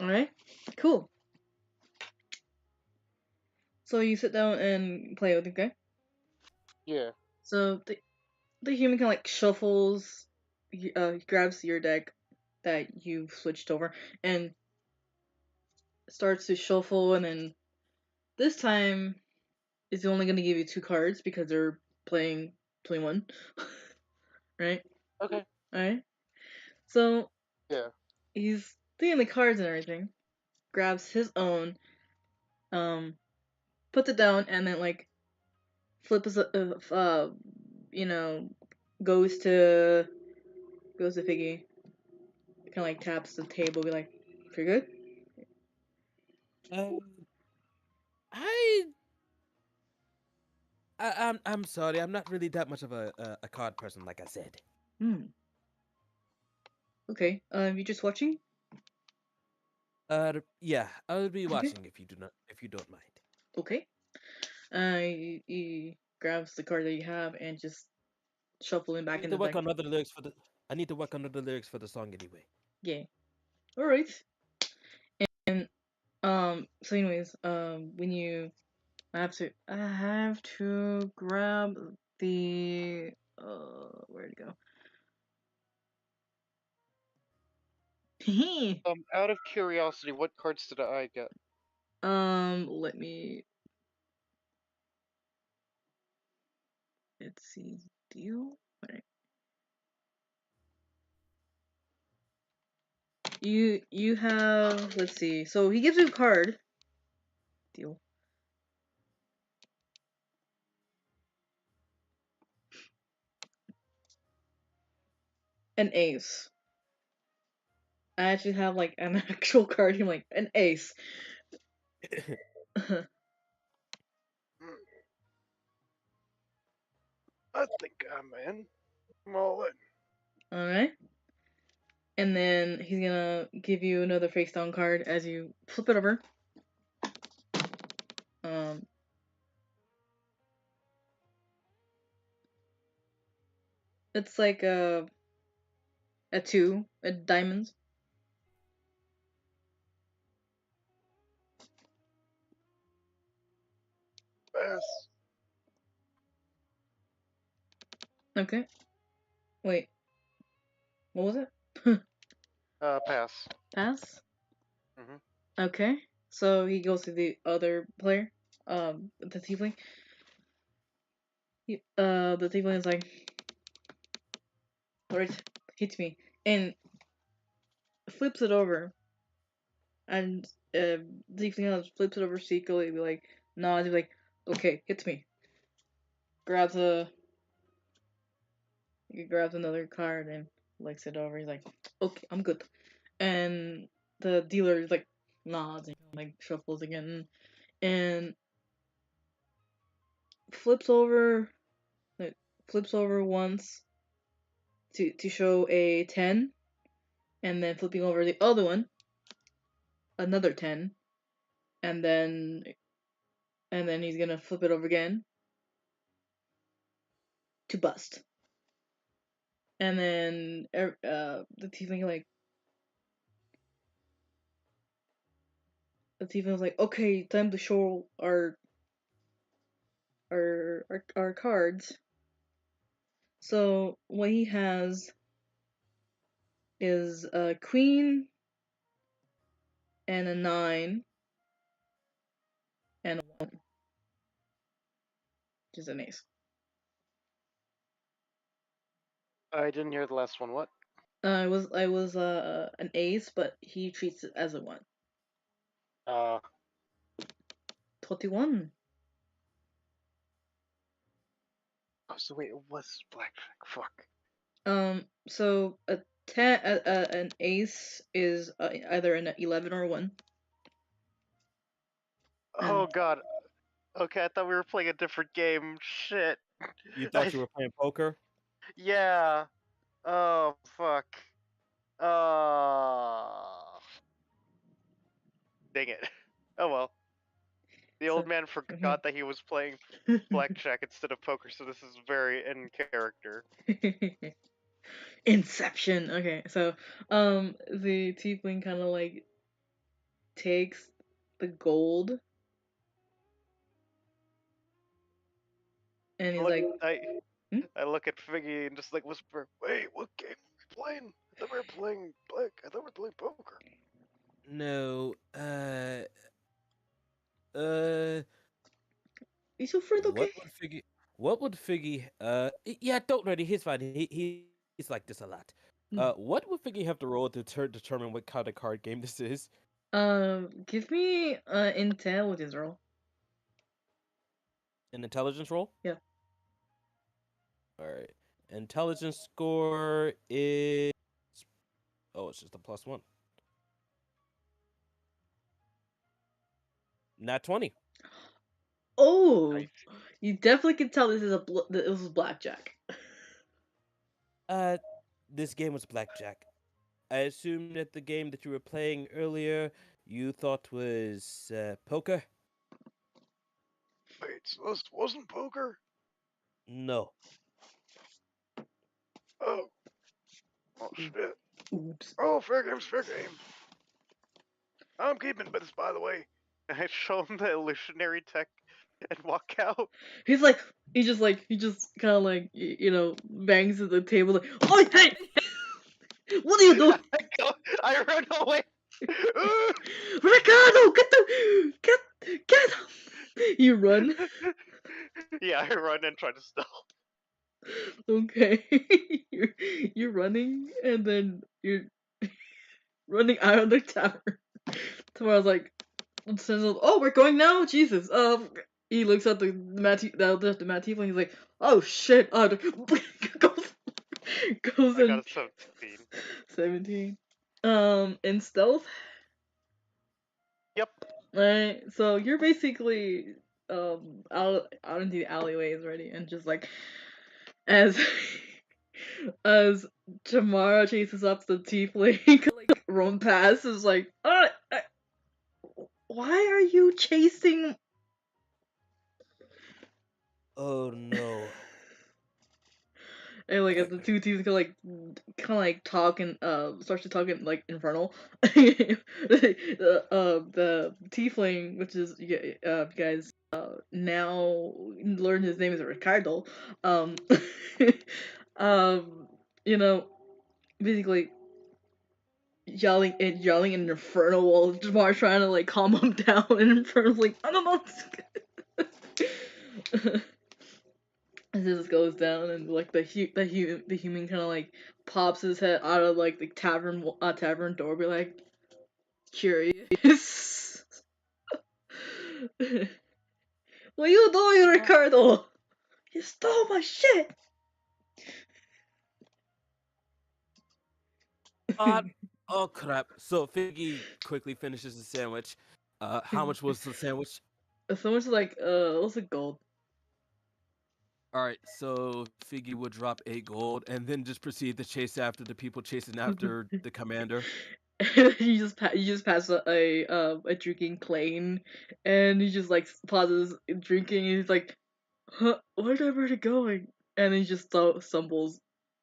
Alright, cool. So you sit down and play with the guy? Yeah. So the human kind of like shuffles, he grabs your deck that you've switched over and starts to shuffle, and then this time it's only going to give you 2 cards because they're playing 21. Right? Okay. Alright. So Yeah. he's thinking the cards and everything, grabs his own, puts it down, and then like flips you know, goes to Figgy, kind of like taps the table, be like, "Pretty good." I I'm sorry. I'm not really that much of a card person, like I said. Okay. You just watching? Yeah, I'll be Okay. watching if you don't mind. Okay. He grabs the card that you have and just shuffling back in the deck. I need to work on other lyrics for the song anyway. Yeah. All right. And so anyways, when you I have to grab the where'd it go? Out of curiosity, what cards did I get? Let me, let's see, deal. Alright. You have, let's see. So he gives you a card. Deal. An ace. I actually have like an actual card. I'm like, an ace. I think I'm in. I'm all in. Alright. And then he's gonna give you another face down card as you flip it over. Um It's like a 2, a diamonds. Pass. Okay. Wait. What was it? Pass. Pass. Mhm. Okay. So he goes to the other player, the tiefling. The tiefling is like, alright, hit me, and flips it over, and the tiefling flips it over secretly, be like, nods, be like, okay, hit me. Grabs he grabs another card and licks it over. He's like, okay, I'm good. And the dealer is like, nods and like shuffles again, and flips over, like, flips over once to show a 10, and then flipping over the other one, another 10, and then he's gonna flip it over again to bust. And then the tiefling was like, okay, time to show our cards. So what he has is a queen and a 9 and a 1, which is an ace. I didn't hear the last one. What? I was an ace, but he treats it as a 1. Uh, 21. oh, so wait, it was blackjack. Fuck. So an ace is either an 11 or a 1. Oh And god. Okay, I thought we were playing a different game. Shit. You thought you were playing poker? Yeah. Oh fuck. Uh. Dang it. Oh well. The so old man forgot that he was playing blackjack instead of poker, so this is very in character. Inception. Okay, so the tiefling kind of like takes the gold, and he's Look, like, hmm? I look at Figgy and just like whisper, "Wait, what game are we playing? I thought we were playing black. I thought we were playing poker." No. "Is your friend What okay?" would Figgy? What would Figgy? Yeah, don't worry. He's fine. He's like this a lot. What would Figgy have to roll to determine what kind of card game this is? Give me an intelligence roll. An intelligence roll? Yeah. All right. Intelligence score is. Oh, it's just a +1. Not 20. Oh, Nice. you definitely can tell this is blackjack. This game was blackjack. I assume that the game that you were playing earlier you thought was poker? Wait, so this wasn't poker? No. Oh. Oh shit. Oops. Oh, fair game's fair game. I'm keeping this, by the way. I show him the illusionary tech and walk out. He just kind of like bangs at the table like, "Oh, hey! What are you doing?" I run away. Ricardo, get him! You run. Yeah, I run and try to stop. Okay. you're running, and then you're running out of the tavern. Tomorrow's like, says, "Oh, we're going now, Jesus." He looks at the Matt and he's like, "Oh shit!" Goes goes I got in a 17. 17. In stealth. Yep. Right, so you're basically out into the alleyways already, and just like as as Tamara chases up the tiefling, like run past is like, why are you chasing? Oh no. And like the two teams kind of like talk and starts to talk in like infernal. The tiefling, which is you guys now learn his name is Ricardo. Um, um, you know, basically yelling in infernal while Jamar trying to like calm him down, and Infernal's like, I don't know. As this goes down, and like the human kind of like pops his head out of like the tavern door, be like, curious. What you doing, Ricardo? You stole my shit. Oh crap! So Figgy quickly finishes the sandwich. How much was the sandwich? So much like what's it gold? All right, so Figgy would drop 8 gold and then just proceed to chase after the people chasing after the commander. You just pass a drinking plane, and he just like pauses drinking, and he's like, huh, where's everybody going? And he just stumbles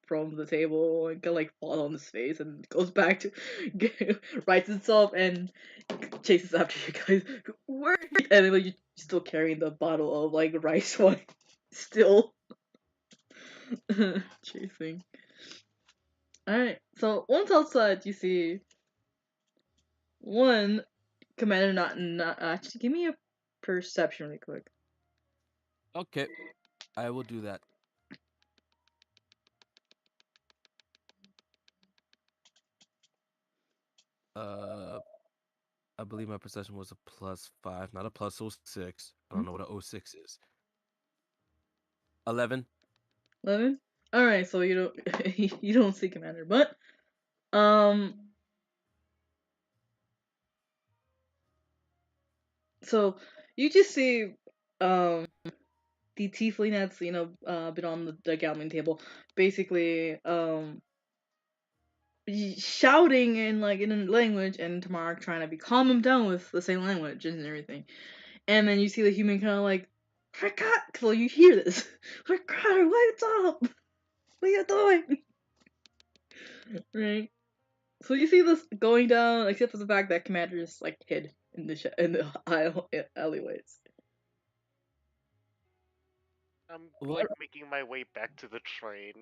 from the table and kind of like falls on his face and goes back to rights itself and chases after you guys. Where? And then like you're still carrying the bottle of like rice wine, still chasing. All right. So once outside, you see one commander. Not actually. Give me a perception really quick. Okay, I will do that. I believe my perception was a +5, not a +06. I don't know what a 06 is. 11. 11. All right. So you don't you don't see commander, but um. So you just see the tiefling that's been on the gambling table, basically shouting in like in a language, and Tamara trying to calm him down with the same language and everything. And then you see the human kind of like, Ricardo, so you hear this, Ricardo, what's up? What are you doing? Right. So you see this going down, except for the fact that Commander is like hid in the alleyways. I'm What? making my way back to the train.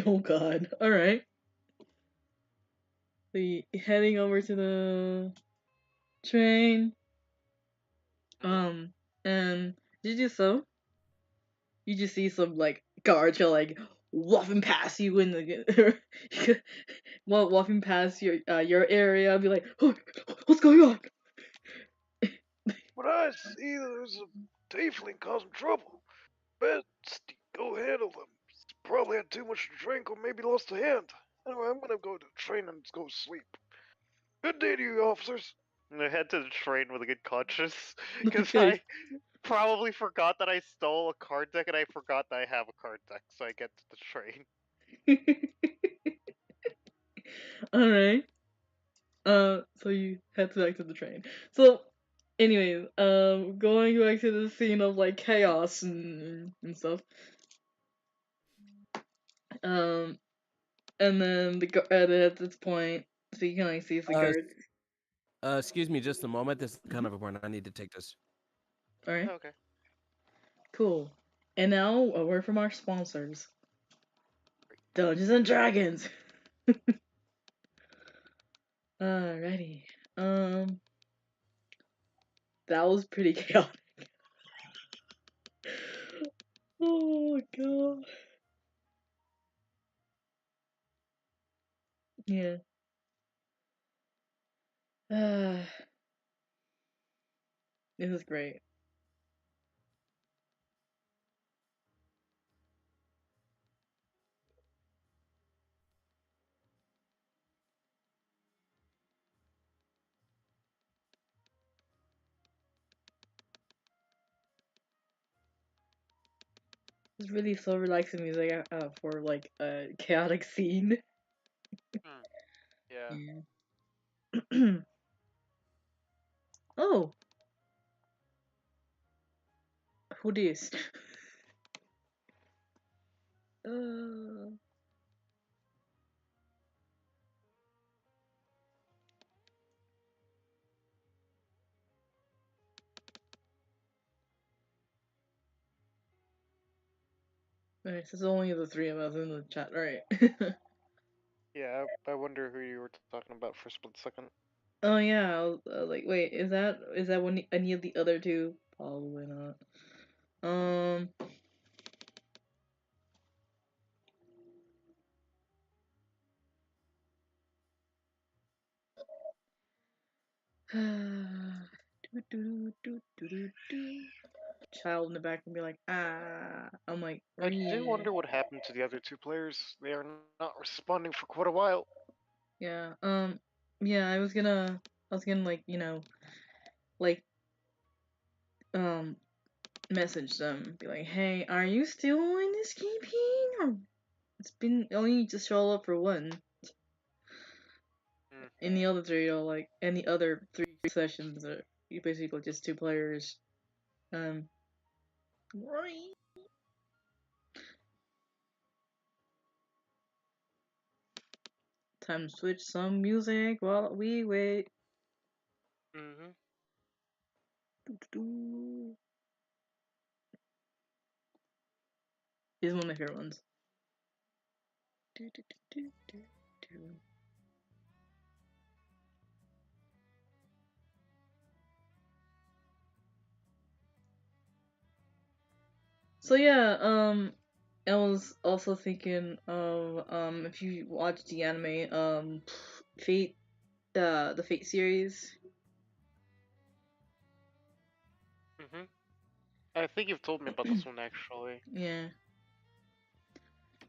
Oh God! All right. So heading over to the train. And did you so? You just see some like guards are like waffing past you in the well, waffing past your area. Be like, oh, what's going on? But I see there's a tiefling causing trouble. Best go handle them. Probably had too much to drink or maybe lost a hand. Anyway, I'm gonna go to the train and go sleep. Good day to you, officers. And I head to the train with a good conscience, because Okay. I probably forgot that I stole a card deck and I forgot that I have a card deck, so I get to the train. All right. So you head back to the train. So, anyways, going back to the scene of like chaos and stuff. Um, and then at this point, so you can like see the guards. Excuse me just a moment. This is kind of important. I need to take this. All right. Okay. Cool. And now a word from our sponsors, Dungeons and Dragons. Alrighty. That was pretty chaotic. Oh my god. Yeah. This is great. It's really so relaxing music for like a chaotic scene. Yeah. Yeah. Oh, who this? Uh... Alright, so it's only the three of us in the chat, right? Yeah, I wonder who you were talking about for a split second. Oh yeah, I was like, wait, is that one any of the other two? Probably not. Child in the back and be like, ah. I'm like, I do wonder what happened to the other two players. They are not responding for quite a while. Yeah. Yeah. I was gonna like like message them, be like, hey, are you still in this campaign? Or it's been only just show up for one. In the other three, like any other three sessions, you basically just two players. Right. Time to switch some music while we wait. Mm-hmm. This is one of my favorite ones. So yeah, I was also thinking of if you watch the anime Fate, the Fate series. Mm-hmm. I think you've told me about this one actually. Yeah.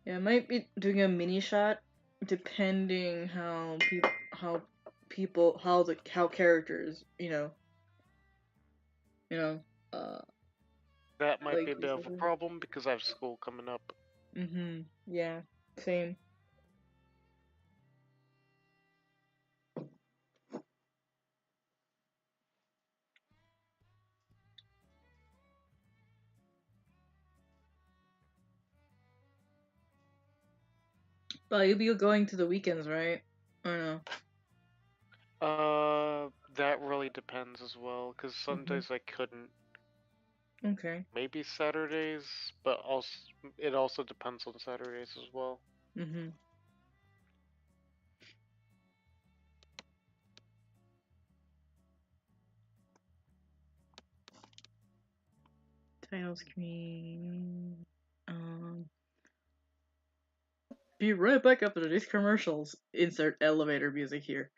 Yeah, I might be doing a mini shot depending how characters, uh That might like be a bit of a problem because I have school coming up. Yeah. Same. But you'll be going to the weekends, right? Or no? That really depends as well, because Sundays I couldn't. Okay. Maybe Saturdays, but also it also depends on Saturdays as well. Title screen. Be right back after these commercials. Insert elevator music here.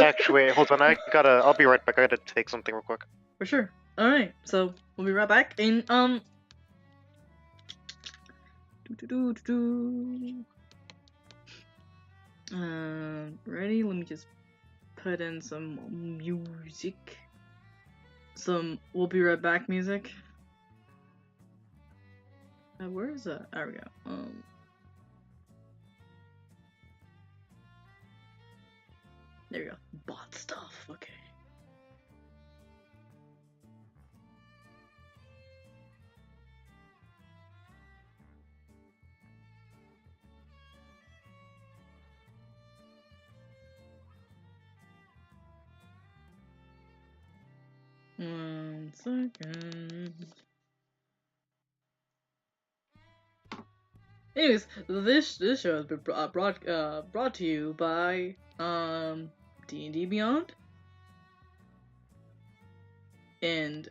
Actually, hold on. I'll be right back. I gotta take something real quick. For sure. All right. So we'll be right back in ready? Let me just put in some music. Some we'll be right back music. Where is that? There we go. There we go. Bot stuff. Okay. One second. Anyways, this show has been brought to you by D&D Beyond. And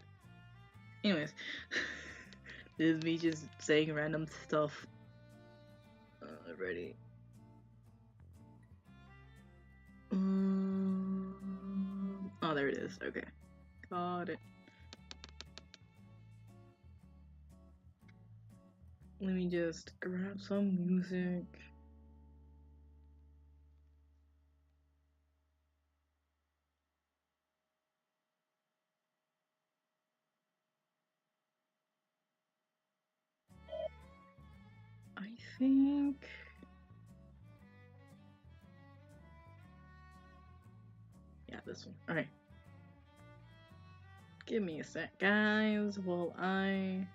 anyways, this is me just saying random stuff. Ready. Oh, there it is. Okay, got it. Let me just grab some music. I think. Yeah, this one. Alright. Give me a sec, guys, while I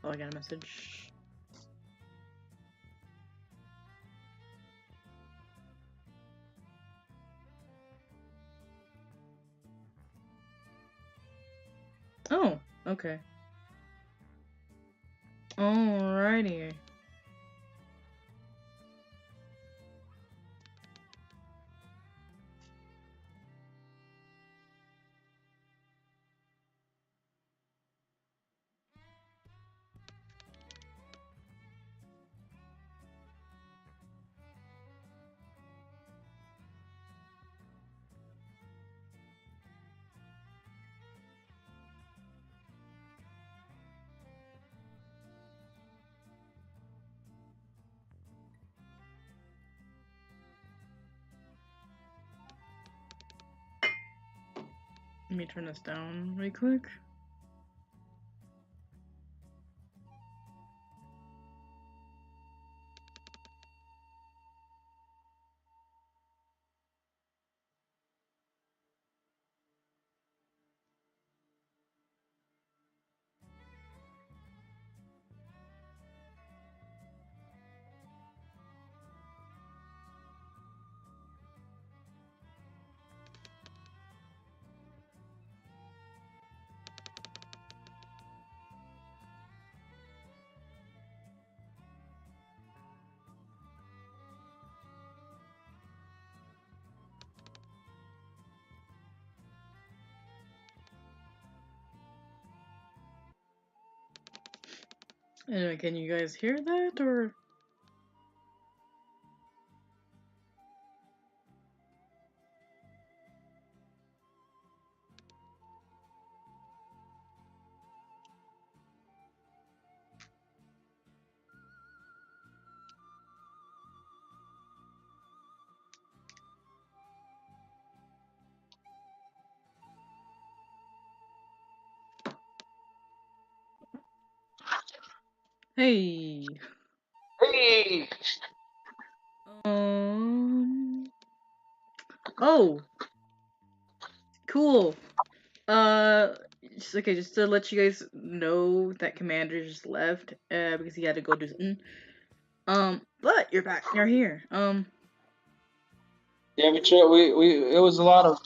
Oh, I got a message. Oh, okay. Alrighty. Let me turn this down really quick. Anyway, can you guys hear that, or? Hey. Hey! Oh, cool. Just to let you guys know that Commander just left, because he had to go do something. But you're back. You're here. Yeah, it was a lot of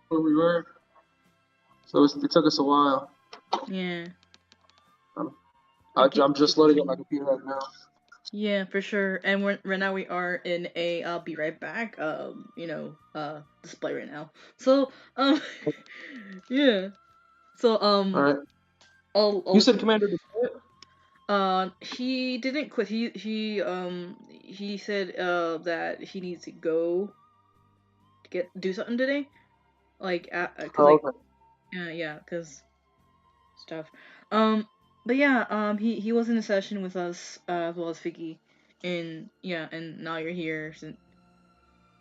where we were, so it took us a while. Yeah. I'm just loading up my computer right now. Yeah, for sure. And right now we are in a I'll be right back display right now. So yeah. So All right. I'll You said Commander did quit? he didn't quit. He said that he needs to go do something today. Like Oh, okay. yeah, cause stuff. But yeah, he was in a session with us as well as Figgy, and yeah, and now you're here, since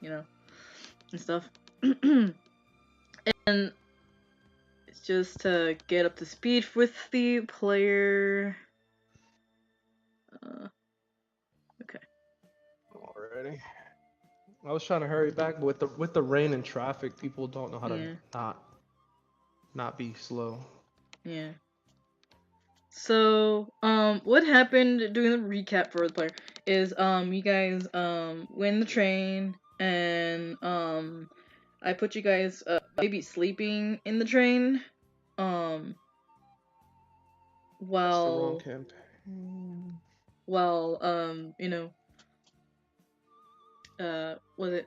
and stuff. And it's just to get up to speed with the player. Okay. Already. I was trying to hurry back, but with the rain and traffic, people don't know how to not be slow. Yeah. So, what happened during the recap for the player is, you guys, went in the train, and, I put you guys, maybe sleeping in the train, That's the wrong while, campaign. was it,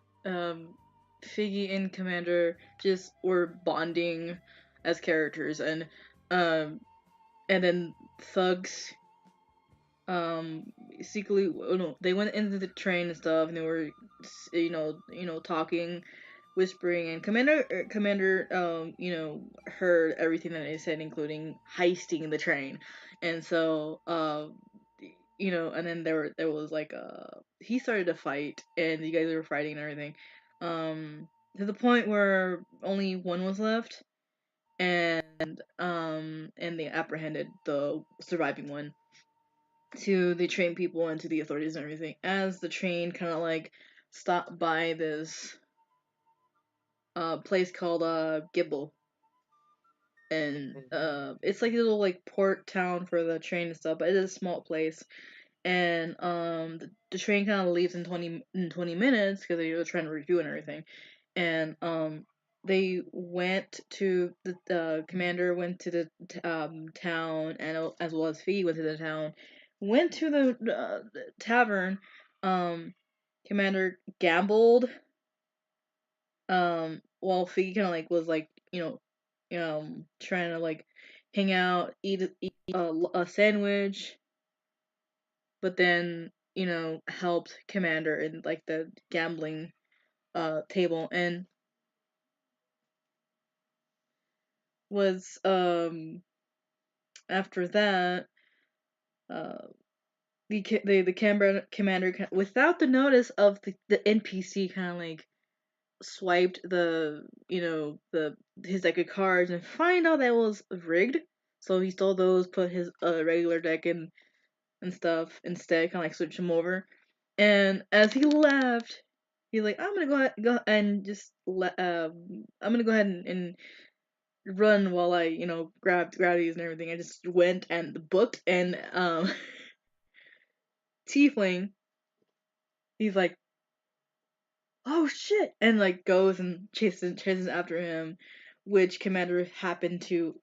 Figgy and Commander just were bonding as characters, and then Thugs secretly, oh no, they went into the train and stuff, and they were talking, whispering, and commander heard everything that they said, including heisting the train. And so and then there was like he started a fight, and you guys were fighting and everything, to the point where only one was left, and they apprehended the surviving one, to the train people and to the authorities and everything, as the train kind of like stopped by this place called Gibble. and it's like a little like port town for the train and stuff, but it is a small place. And the train kind of leaves in 20 minutes because they were trying to review and everything. And they went to the commander went to the town, and as well as Fee went to the town, went to the tavern. Commander gambled, while Fee kind of like was like, trying to like hang out, eat a sandwich, but then helped Commander in like the gambling table, and was after that the commander, without the notice of the NPC, kind of like swiped the the his deck of cards and find out that it was rigged. So he stole those, put his regular deck in and stuff instead, kind of like switch him over. And as he left, he's like, "I'm gonna go and just I'm gonna go ahead and run while I grab these and everything." I just went and booked, and Tiefling, he's like, "Oh shit!" and like goes and chases after him, which Commander happened to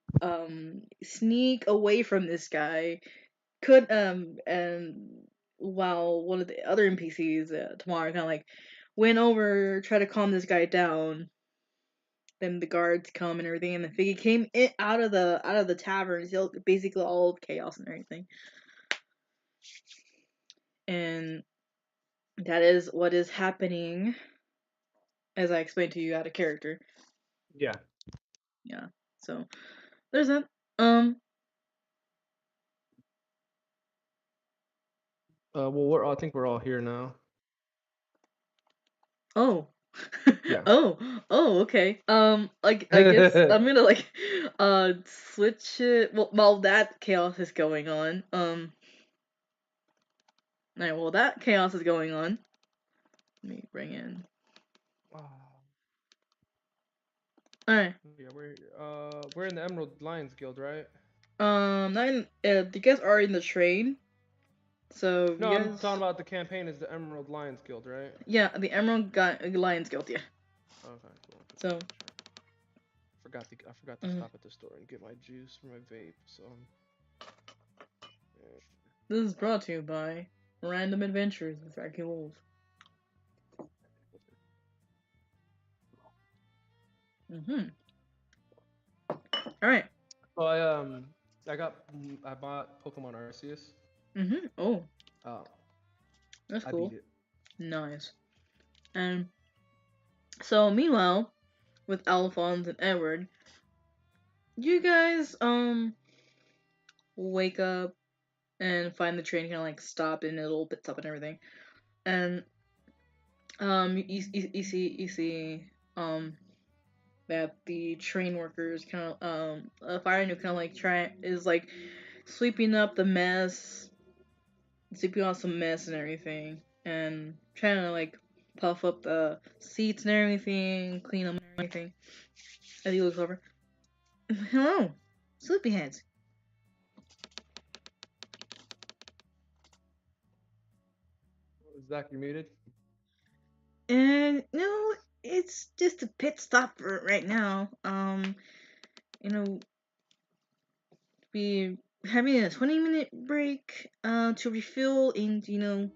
sneak away from this guy. And while one of the other NPCs, Tamara, kind of like went over, try to calm this guy down. Then the guards come and everything, and the figgy came out of the tavern, so basically all of chaos and everything. And that is what is happening, as I explained to you out of character. Yeah. Yeah. So there's that. Well, I think we're all here now. Oh. Yeah. Oh, okay. Like, I guess I'm gonna like switch it. While that chaos is going on. Alright, while that chaos is going on, let me bring in. Alright. Yeah, we're in the Emerald Lions Guild, right? You guys are in the train. So No, you I'm guys. talking about the campaign is the Emerald Lions Guild, right? Yeah, the Emerald Lions Guild. Yeah. Okay, cool. So. I forgot to stop at the store and get my juice for my vape. So. This is brought to you by Random Adventures with Varkaril. All right. So I bought Pokemon Arceus. Oh. Oh. That's I cool. beat it. Nice. And so meanwhile, with Alphonse and Edward, you guys wake up and find the train kind of like stopped in a little pit stop and everything, and you see that the train workers kind of Fire New kind of like is like sweeping up the mess, sweeping out some mess and everything, and trying to like puff up the seats and everything, clean them and everything. As he looks over, "Hello, sleepyheads." Zach, you muted? And no, it's just a pit stop for right now. We having a 20-minute break to refill and trying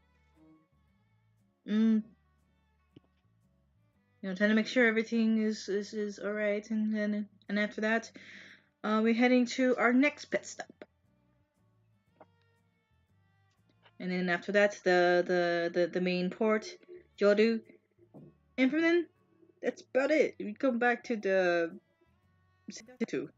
to make sure everything is all right, and then after that, we're heading to our next pit stop. And then after that, the main port, Jodu. And from then, that's about it. We come back to the 2.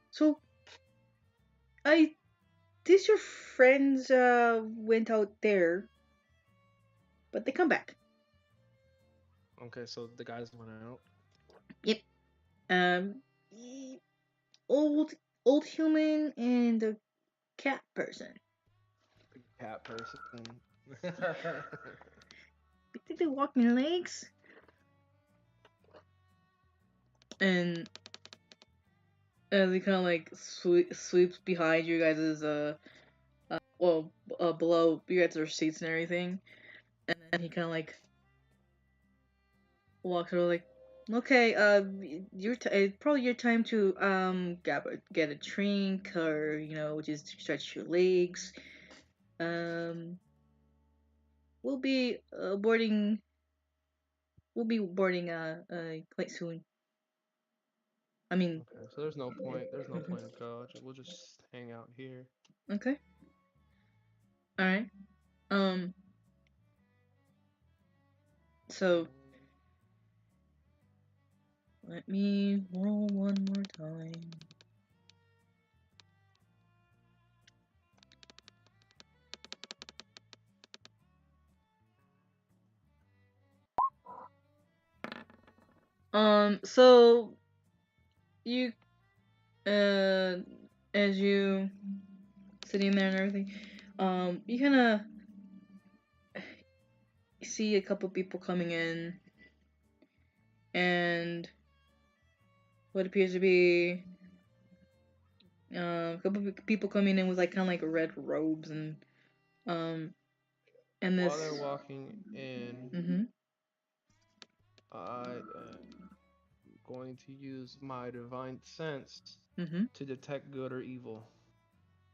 So, these your friends went out there, but they come back. Okay, so the guys went out. Yep. Old human and the cat person. The cat person. You think they walk in legs? And as he kind of like sweeps behind you guys' below you guys' seats and everything, and then he kind of like walks over like, okay, it's probably your time to get a drink or just stretch your legs. We'll be boarding. We'll be boarding quite soon. I mean. Okay, so there's no point. There's no point to go. We'll just hang out here. Okay. All right. So let me roll one more time. So you, as you sitting there and everything, you kind of see a couple people coming in, and what appears to be a couple people coming in with like kind of like red robes and this. While they're walking in, Mm-hmm. I am going to use my divine sense Mm-hmm. to detect good or evil.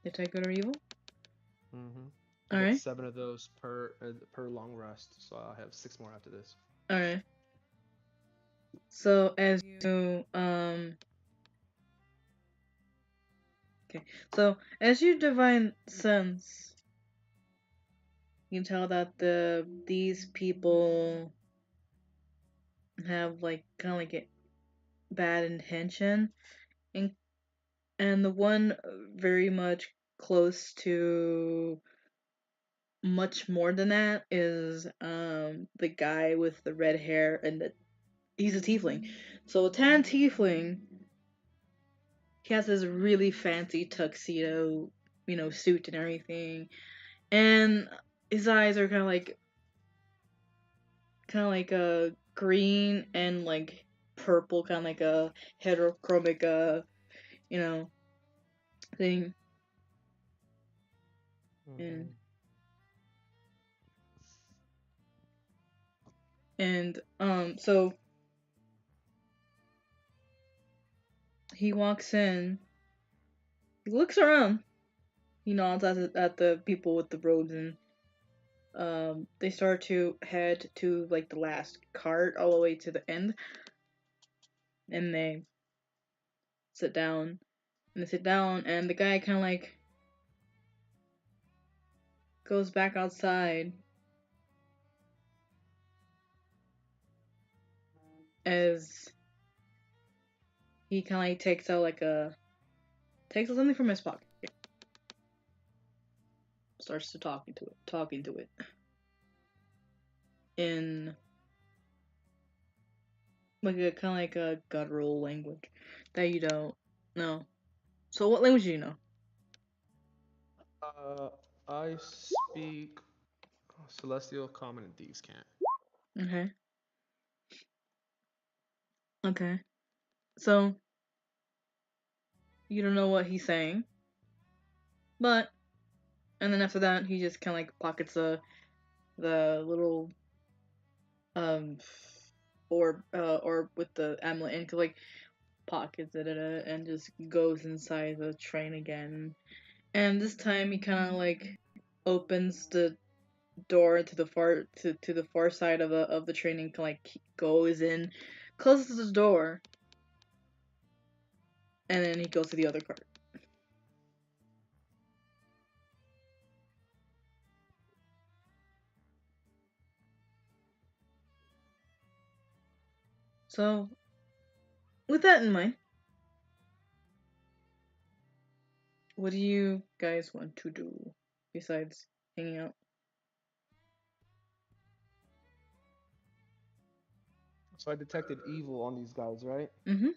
Detect good or evil? Mm-hmm. I All get right. 7 of those per long rest, so I'll have 6 more after this. All right. So as you okay, so as you divine sense, you can tell that these people have like kind of like a bad intention, and the one very much close to much more than that is the guy with the red hair, and he's a tiefling. So a tan tiefling, he has this really fancy tuxedo, suit and everything, and his eyes are kind of like a green and like purple, kind of like a heterochromic thing. Mm-hmm. And so he walks in, he looks around, he nods at the people with the robes, and they start to head to like the last cart all the way to the end, and they sit down, and the guy kind of like goes back outside as he kind of like takes out something from his pocket, starts to talking to it in like a kind of like a guttural language that you don't know. So what language do you know? I speak Celestial, Common, and Thieves' Cant. Okay. Okay. So you don't know what he's saying, but and then after that he just kind of like pockets the little um or with the amulet and like pockets it and just goes inside the train again. And this time he kind of like opens the door to the far side of the train and like goes in, closes the door, and then he goes to the other cart. So, with that in mind, what do you guys want to do besides hanging out? So I detected evil on these guys, right? Mm-hmm.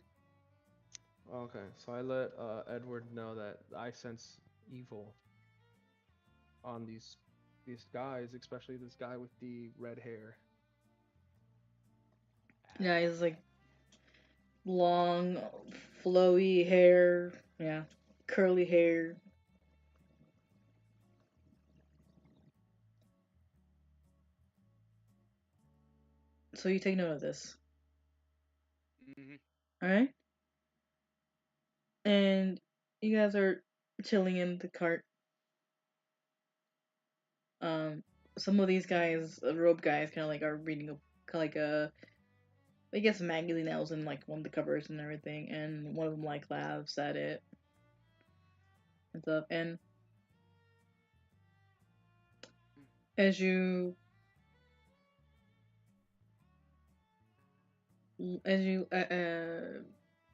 Okay, so I let Edward know that I sense evil on these these guys, especially this guy with the red hair. Yeah, he's like long, flowy hair. Yeah, curly hair. So you take note of this, all right? And you guys are chilling in the cart. Some of these guys, robe guys, kind of like are reading a kind of like a, I guess, magazine that was in like one of the covers and everything, and one of them like laughs at it and stuff. And as the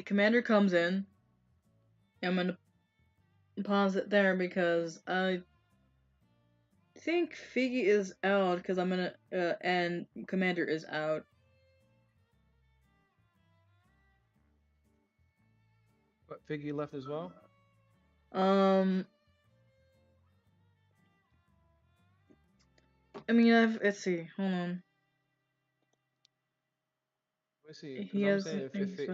commander comes in, I'm gonna pause it there because I think Figgy is out because I'm gonna and commander is out. What, Figgy left as well? I mean, let's see. Hold on. Let me see, because He I'm has saying if it,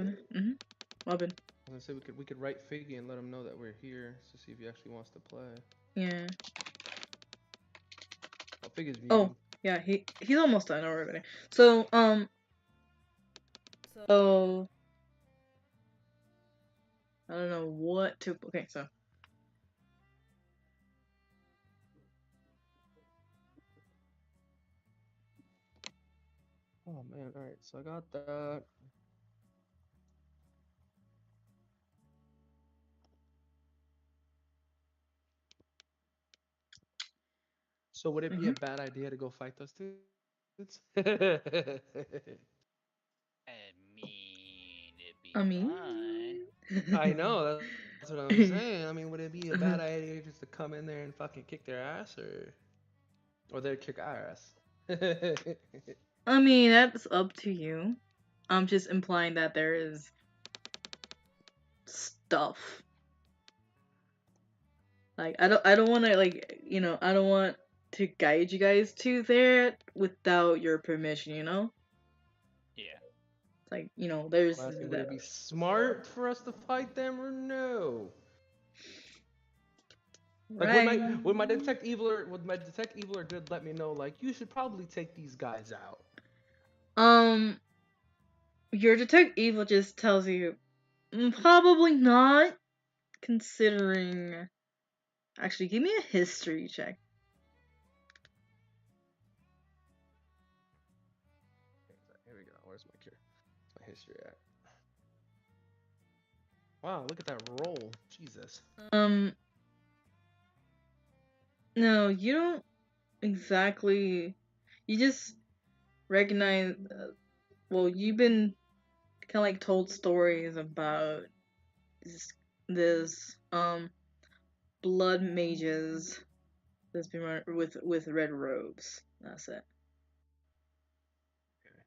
Robin. I was gonna say we could write Figgy and let him know that we're here to see if he actually wants to play. Yeah. Oh, Figgy's muted. Oh, yeah. He's almost done already. So I don't know what to. Okay, so. Oh man, all right. So I got that. So would it be a bad idea to go fight those dudes? I mean, it'd be fine. I know, that's what I'm saying. I mean, would it be a bad idea just to come in there and fucking kick their ass, or they'd kick our ass? I mean, that's up to you. I'm just implying that there is stuff. Like I don't want to I don't want to guide you guys to there without your permission, you know? Yeah. It's like, there's Asking, would it be smart for us to fight them or no? Like, right. would my detect eviler good let me know, like, you should probably take these guys out? Your detect evil just tells you probably not, considering. Actually, give me a history check. Here we go. Where's my history at? Wow, look at that roll. Jesus. No, you don't exactly. You just recognize. Well, you've been kind of like told stories about this blood mages that's been run with red robes. That's it. Okay.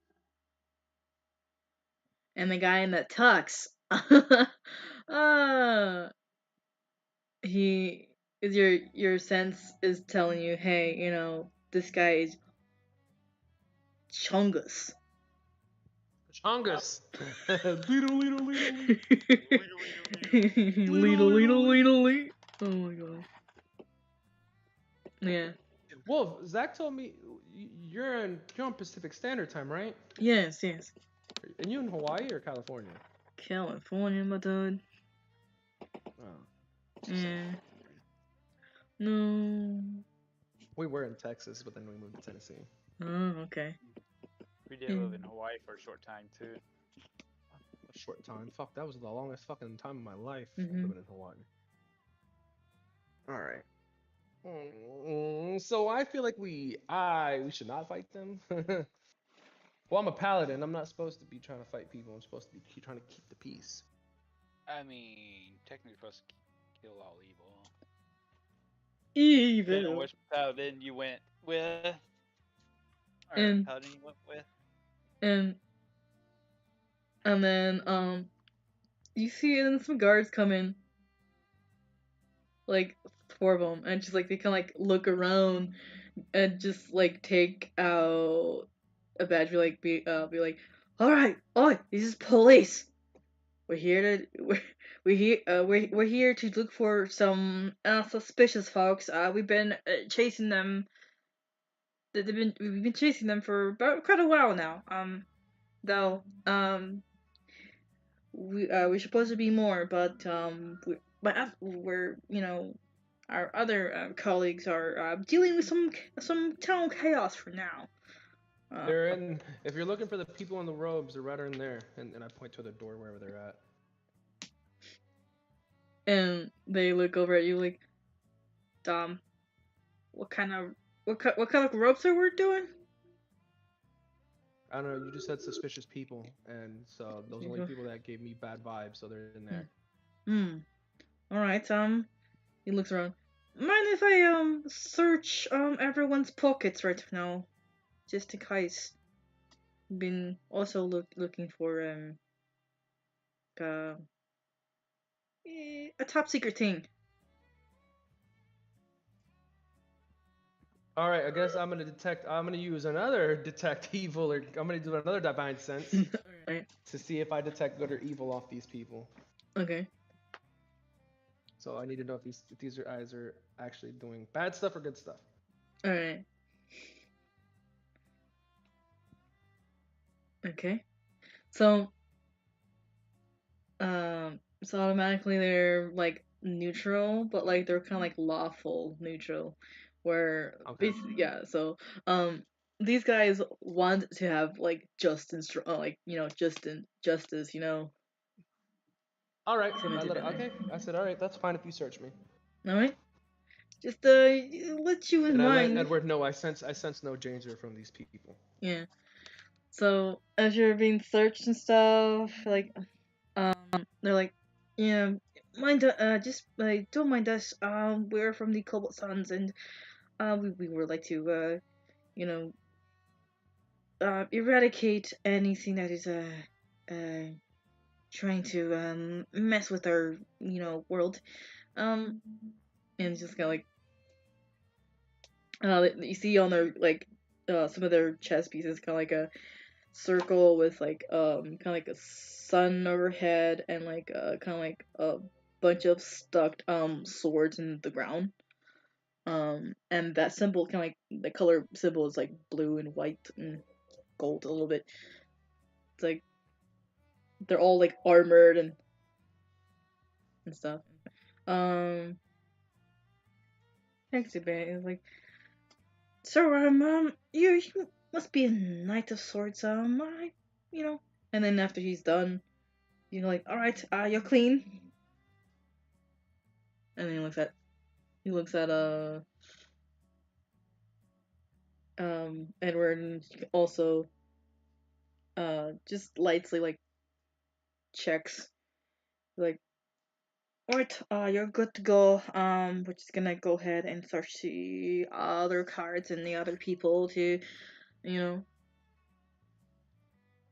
And the guy in the tux. He is your sense is telling you, hey, this guy is Chungus. Chungus. Lee. Oh my god. Yeah. Wolf, Zach told me you're on Pacific Standard Time, right? Yes. And you in Hawaii or California? California, my dude. Oh. Yeah. No. We were in Texas, but then we moved to Tennessee. Oh, okay. We did live in Hawaii for a short time too. A short time. Fuck, that was the longest fucking time of my life Mhm. living in Hawaii. All right. So I feel like we should not fight them. Well, I'm a paladin. I'm not supposed to be trying to fight people. I'm supposed to be trying to keep the peace. I mean, technically supposed to kill all evil. Evil. On which paladin you went with? Or And- paladin you went with? And then you see and then some guards come in, like 4 of them, and just like they kind of like look around, and just like take out a badge, be like, all right, oh, this is police. We're here to we're here to look for some suspicious folks. We've been chasing them. We've been chasing them for about quite a while now. Though we're supposed to be more, but we're our other colleagues are dealing with some town chaos for now. They're in. If you're looking for the people in the robes, they're right in there. And I point to the door wherever they're at. And they look over at you like, what kind of ropes are we doing? I don't know. You just said suspicious people, and so those are the only people that gave me bad vibes. So they're in there. All right. He looks around. Mind if I search everyone's pockets right now, just in case. Been also looking for uh, a top secret thing. All right. I guess I'm gonna use another detect evil, or I'm gonna do another divine sense Alright. to see if I detect good or evil off these people. Okay. So I need to know if these guys are actually doing bad stuff or good stuff. Alright. Okay. So so automatically they're like neutral, but like they're kind of like lawful neutral, where Okay. so these guys want to have like justice, justice, All right. cemented in Okay. I said, all right. That's fine if you search me. there. All right. Just let you in And I let mind. Edward know I sense no danger from these people. Yeah. So as you're being searched and stuff, like they're like, yeah, just like don't mind us. We're from the Cobalt Suns, and we would like to you know eradicate anything that is uh trying to mess with our world. And it's just kind of like you see on their like some of their chess pieces, kind of like a circle with like kind of like a sun overhead, and like kind of like a bunch of stuck swords in the ground. And that symbol, kind of like the color symbol, is like blue and white and gold a little bit. It's like they're all like armored and stuff. Next event is like, so you must be a knight of swords. And then after he's done, like, all right, you're clean. And then he looks at Edward, and also just lightly like checks, like, alright, you're good to go. We're just gonna go ahead and search the other cards and the other people to,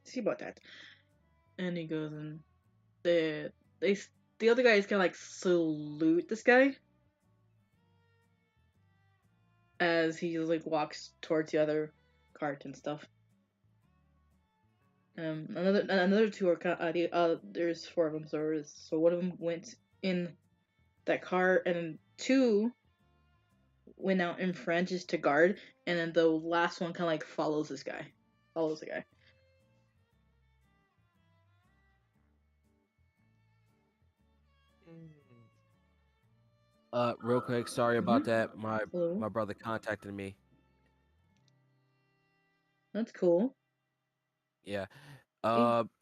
see about that. And he goes, and the other guys kind of like salute this guy as he like walks towards the other cart and stuff. Another two are there's four of them, so one of them went in that car, and then two went out in Francis to guard, and then the last one kind of like follows the guy. Real quick, sorry about that. Hello. My brother contacted me. That's cool. Yeah.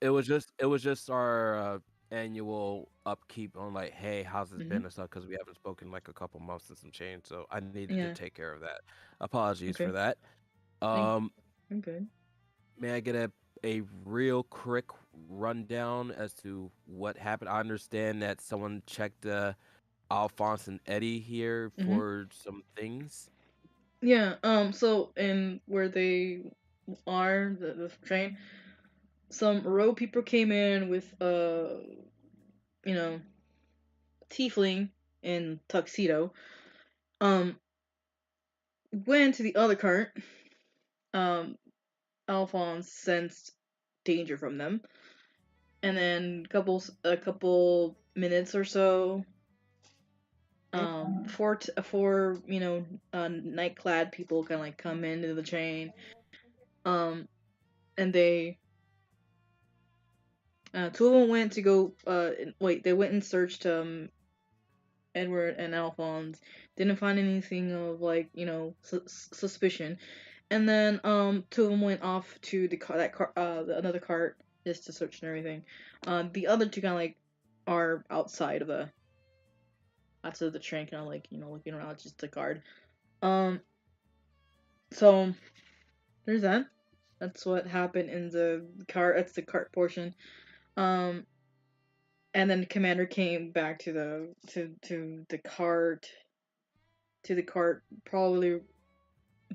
It was just our annual upkeep on like, hey, how's it been and stuff, because we haven't spoken like a couple months and some change, so I needed to take care of that. Apologies for that. I'm good. May I get a real quick rundown as to what happened? I understand that someone checked Alphonse and Eddie here for some things. Yeah. So in where they are, the train, some road people came in with tiefling in tuxedo. went to the other cart, Alphonse sensed danger from them, and then a couple minutes or so, four night-clad people kind of like come into the train, and they two of them went to go they went and searched Edward and Alphonse, didn't find anything of like suspicion, and then two of them went off to another cart just to search and everything. The other two kind of like are outside of the train, kind of like looking around, just a guard. So there's that. That's what happened in the cart. That's the cart portion. And then the commander came back to the cart probably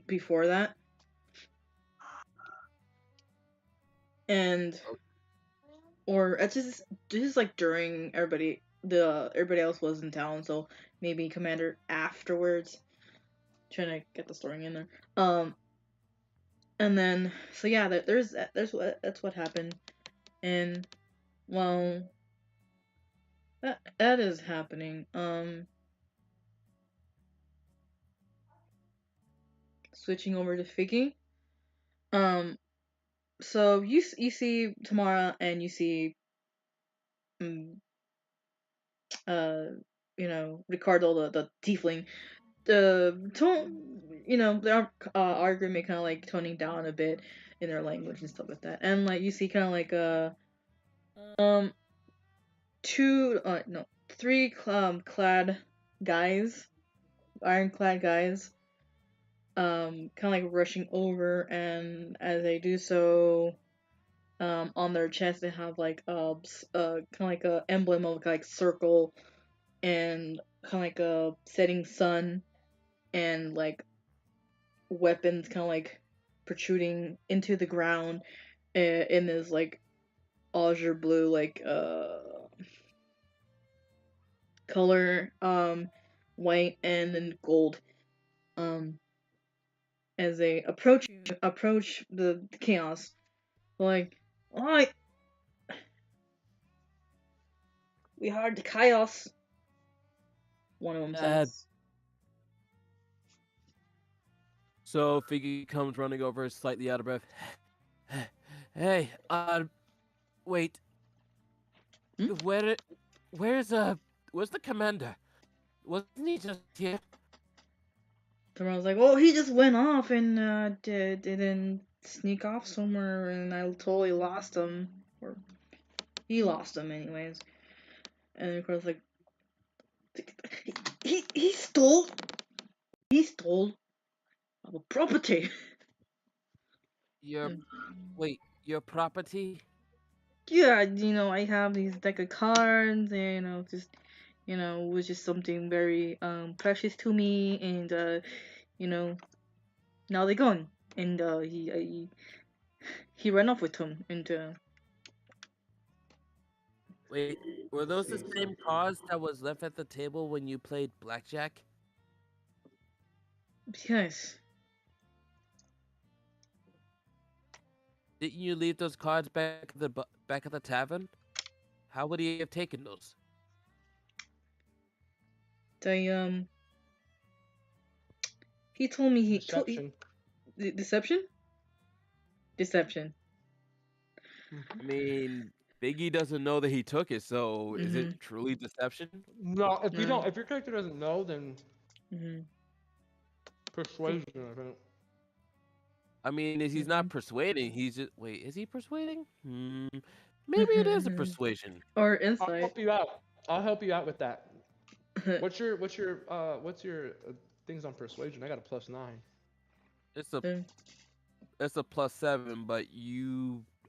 before that, and or it's just like during everybody else was in town, so maybe commander afterwards, trying to get the story in there. And then so yeah, that's what happened, and well, that is happening. Switching over to Figgy. So you see Tamara, and you see Ricardo, the tiefling. The tone, they are arguing, kind of like toning down a bit in their language and stuff like that, and like you see kind of like um three clad guys, ironclad guys, kind of like rushing over, and as they do so, on their chest they have like kind of like a emblem of like circle, and kind of like a setting sun, and like weapons kind of like protruding into the ground, in this like azure blue like color, white and then gold, as they approach the chaos, like, alright, we heard the chaos, one of them says. So Figgy comes running over, slightly out of breath. Hey, wait. Where's the commander? Wasn't he just here? Tomorrow's like, well, he just went off and didn't sneak off somewhere, and I totally lost him, or he lost him anyways. And of course, like, he stole our property. Your property? Yeah, I have these deck of cards, and just it was just something very precious to me, and now they're gone, and he ran off with them, and Wait, were those the same cards that was left at the table when you played blackjack? yes. Didn't you leave those cards back at the tavern? How would he have taken those? They he told me Deception. Deception. I mean, Biggie doesn't know that he took it, so is it truly deception? No, if you don't, if your character doesn't know, then persuasion, I think. I mean, he's not persuading. He's just is he persuading? Maybe it is a persuasion or insight. I'll help you out. I'll help you out with that. What's your things on persuasion? I got a +9. It's a +7, but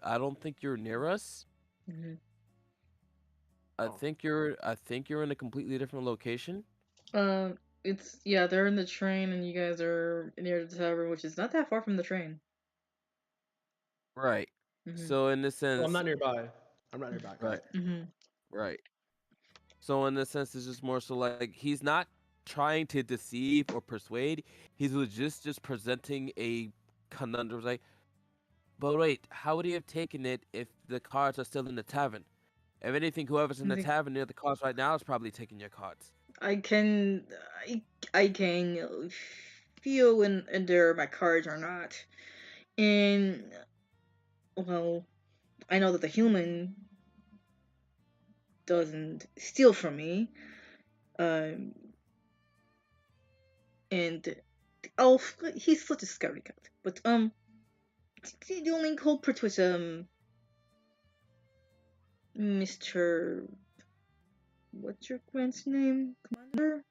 I don't think you're near us. I think you're in a completely different location. They're in the train, and you guys are near the tavern, which is not that far from the train. Right. So in this sense, I'm not nearby. Right. Right. So in this sense, it's just more so like he's not trying to deceive or persuade. He was just presenting a conundrum. Like, but wait, how would he have taken it if the cards are still in the tavern? If anything, whoever's in the tavern near the cards right now is probably taking your cards. I can feel whether my cards or not, and well, I know that the human doesn't steal from me, and the elf, he's such a scary cat. But the only culprit was Mr. What's your grand's name, Commander?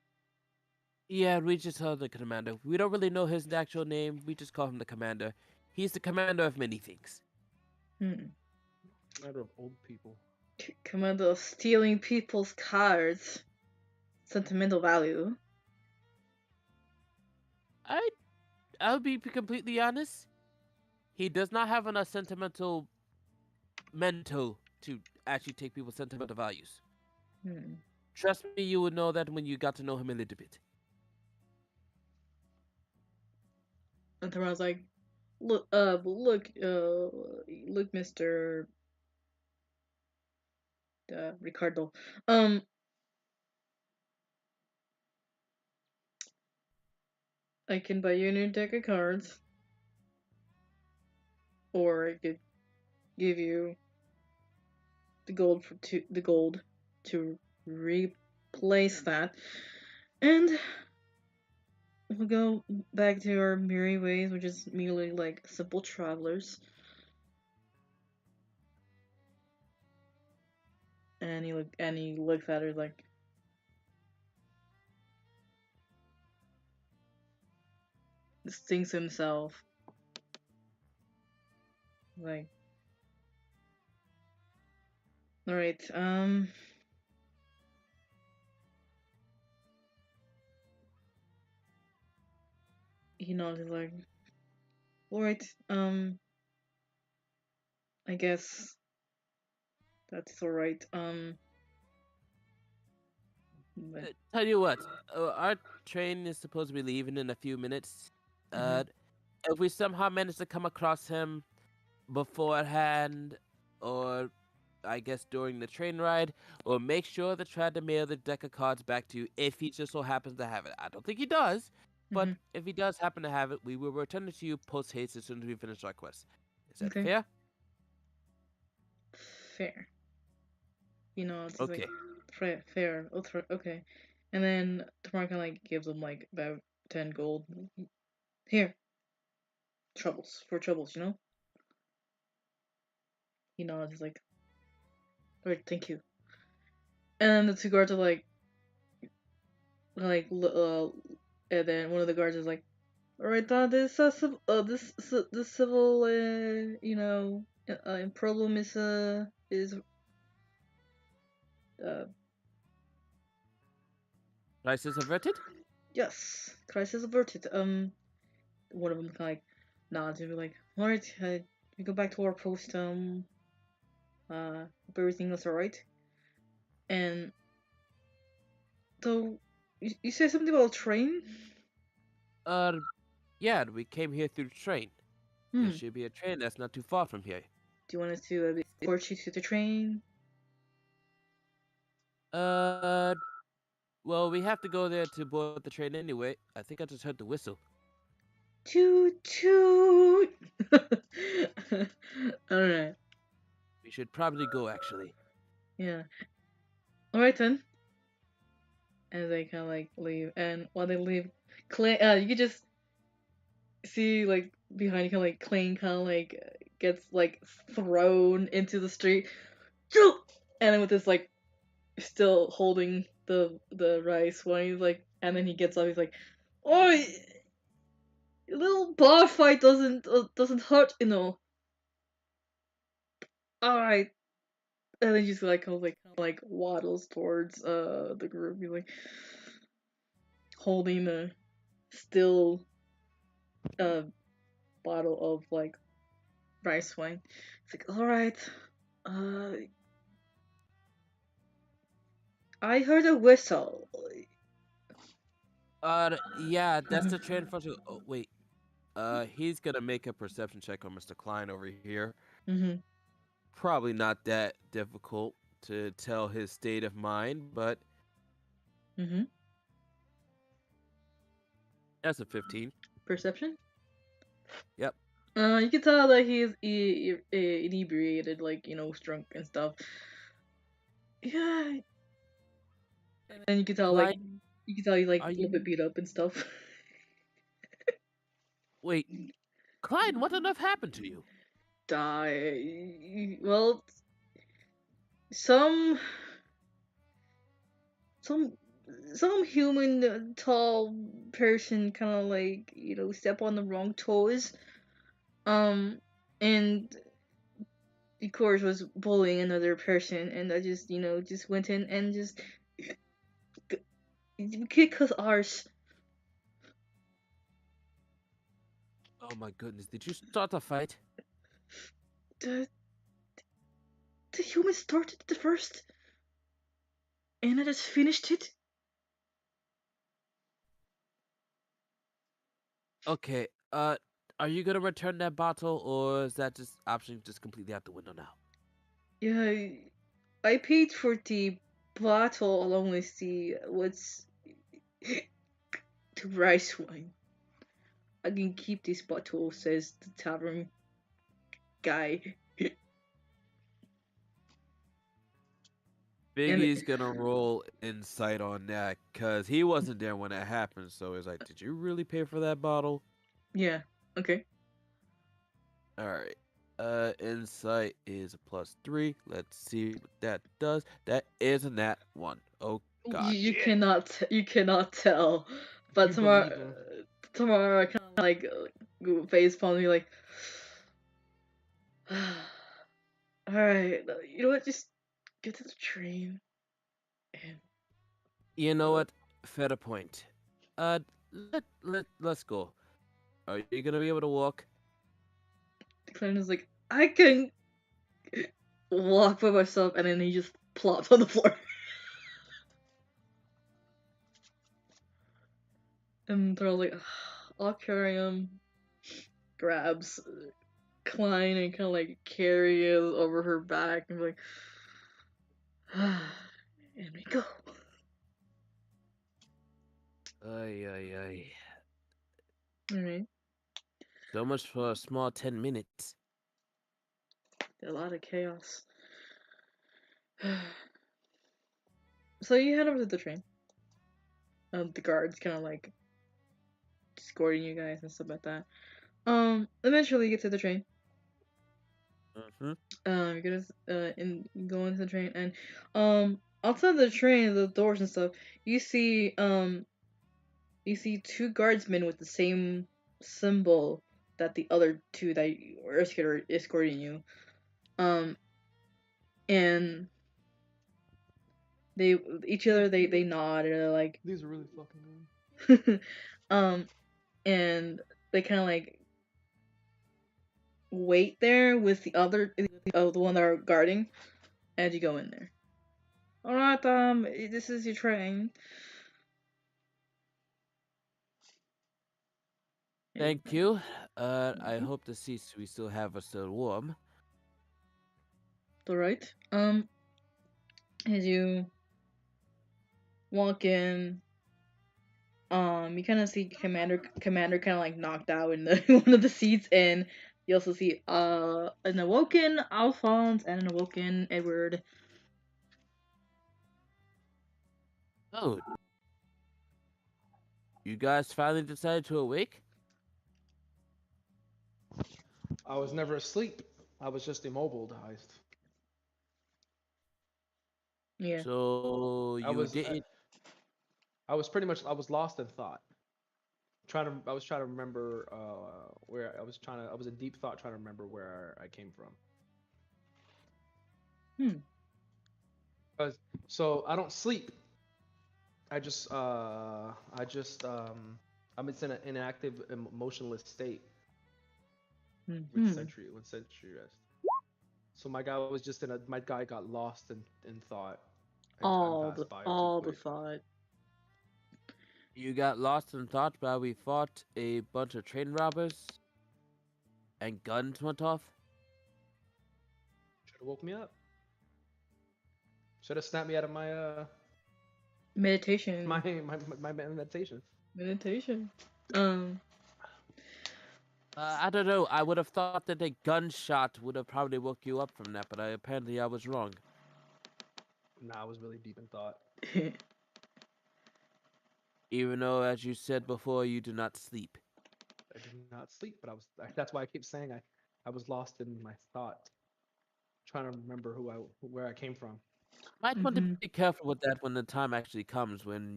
Yeah, we just call him the commander. We don't really know his actual name. We just call him the commander. He's the commander of many things. Matter of old people. Commander of stealing people's cards. Sentimental value. I'll be completely honest. He does not have enough sentimental mental to actually take people's sentimental values. Trust me, you would know that when you got to know him a little bit. And Tara's like, look, Mr. Ricardo. I can buy you a new deck of cards, or I could give you the gold to replace that, and we'll go back to our merry ways, which is merely like simple travelers. And he looks at her like, thinks to himself, like, all right, he nods, he's like, all right, I guess that's all right. Tell you what, our train is supposed to be leaving in a few minutes. If we somehow manage to come across him beforehand, or I guess during the train ride, or make sure to try to mail the deck of cards back to you if he just so happens to have it. I don't think he does, but if he does happen to have it, we will return it to you post haste as soon as we finish our quest. Is that fair? Fair. You know, it's okay. Like, fair. Okay. And then Tamara kind of like gives him like about 10 gold. Here. Troubles. For troubles, you know? He nods, he's like, alright, thank you. And then the two guards are like, and then one of the guards is like, alright, this civil, problem is crisis averted? Yes, crisis averted. One of them kind of like nods and be like, alright, we go back to our post, hope everything is alright. And so, you said something about a train? Yeah, we came here through train. There should be a train that's not too far from here. Do you want us to escort you to the train? Well, we have to go there to board the train anyway. I think I just heard the whistle. Toot toot! Alright. We should probably go, actually. Yeah. Alright then. And they kind of like leave. And while they leave, you can just see like behind you, kind of like Clayne kind of like gets like thrown into the street. And then with this like still holding the rice wine, he's like, and then he gets up, he's like, "Oh, little bar fight doesn't hurt, you know." All right, and then just like kind of like waddles towards the group, he's like holding the still bottle of like rice wine. It's like, all right, I heard a whistle. Yeah, that's the train for. Oh, wait. He's gonna make a perception check on Mr. Klein over here. Mhm. Probably not that difficult to tell his state of mind, but Mhm. that's a 15. Perception. Yep. You can tell that he's inebriated, like drunk and stuff. Yeah, and you can tell Klein, he's like are a little bit you? beat up and stuff. Wait, Klein, what on earth happened to you? Die. Well, some some some human tall person kind of like step on the wrong toes. And of course was bullying another person, and I just went in and just kick his arse. Oh my goodness, did you start a fight? The the human started the first, and I just finished it. Okay, are you gonna return that bottle, or is that just option just completely out the window now? Yeah, I paid for the bottle along with the the rice wine. I can keep this bottle, says the tavern guy. And Biggie's gonna roll insight on that, cause he wasn't there when that happened, so he's like, did you really pay for that bottle? yeah, okay. Alright. Insight is a +3. Let's see what that does. That is a nat 1. Oh god. You cannot tell, but You tomorrow believe him. tomorrow I kind of like face palm me like, all right, you know what? Just get to the train and You know what? Fair point. Uh, let's go. Are you gonna be able to walk? Clinton is like, I can walk by myself, and then he just plops on the floor. And they're all like, I'll carry him. Grabs Klein and kind of like carries over her back and be like, and we go. Ay, ay, ay. Alright. So much for a small 10 minutes. A lot of chaos. So you head over to the train. The guards kind of like escorting you guys and stuff like that. Eventually you get to the train. Mm-hmm. You're gonna and you go into the train, and outside the train, the doors and stuff, you see two guardsmen with the same symbol that the other two that were escorting you. And they they nod, and they're like, These are really fucking good. and they kind of like wait there with the one that are guarding as you go in there. All right, this is your train. Thank you. I hope the seats we still have are still warm. All right. As you walk in, you kind of see Commander kind of like knocked out in the one of the seats, and you also see an awoken Alphonse and an awoken Edward. Oh, you guys finally decided to awake? I was never asleep. I was just immobilized. Yeah. So I you was didn't. I was pretty much I was lost in thought. I was trying to remember where I was in deep thought trying to remember where I came from. Hmm. So I don't sleep. I just I'm in an inactive emotionless state Mm-hmm. with sentry rest. So my guy got lost in thought, and time passed by too All the quick. thought. You got lost in thought while we fought a bunch of train robbers and guns went off? Should have woke me up. Should have snapped me out of my Meditation. my meditation. Meditation. I don't know. I would have thought that a gunshot would have probably woke you up from that, but apparently I was wrong. Nah, I was really deep in thought. Even though, as you said before, you do not sleep. I did not sleep, but that's why I keep saying I was lost in my thought, trying to remember where I came from. Might want to Mhm. be careful with that when the time actually comes when,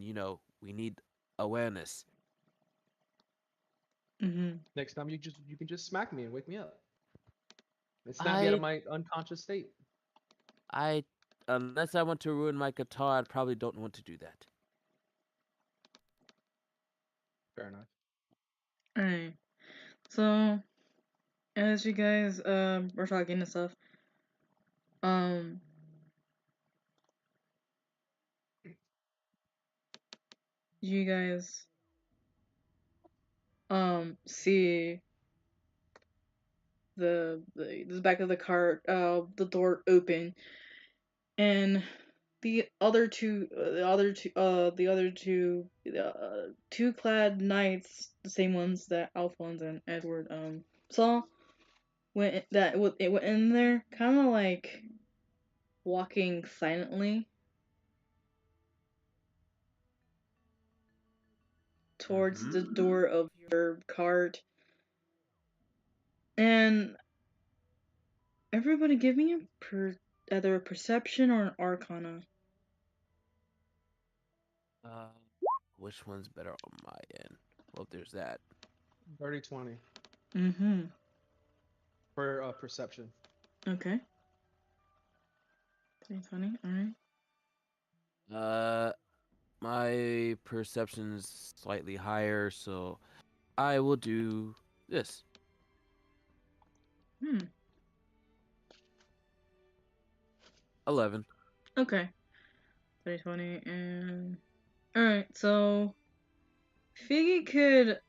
we need awareness. Mhm. Next time you can just smack me and wake me up. And snap me out of my unconscious state. Unless I want to ruin my guitar, I probably don't want to do that. Fair enough. Alright. So, as you guys were talking and stuff, um, you guys see the back of the car, the door open, and two clad knights, the same ones that Alphonse and Edward saw, went in there, kind of like walking silently towards the door of your cart. And everybody give me either a perception or an arcana. Which one's better on my end? Well, there's that. 30-20 Mm-hmm. for perception. Okay. 20, alright. My perception's slightly higher, so I will do this. 11. Okay. 20, and alright, so Figgy could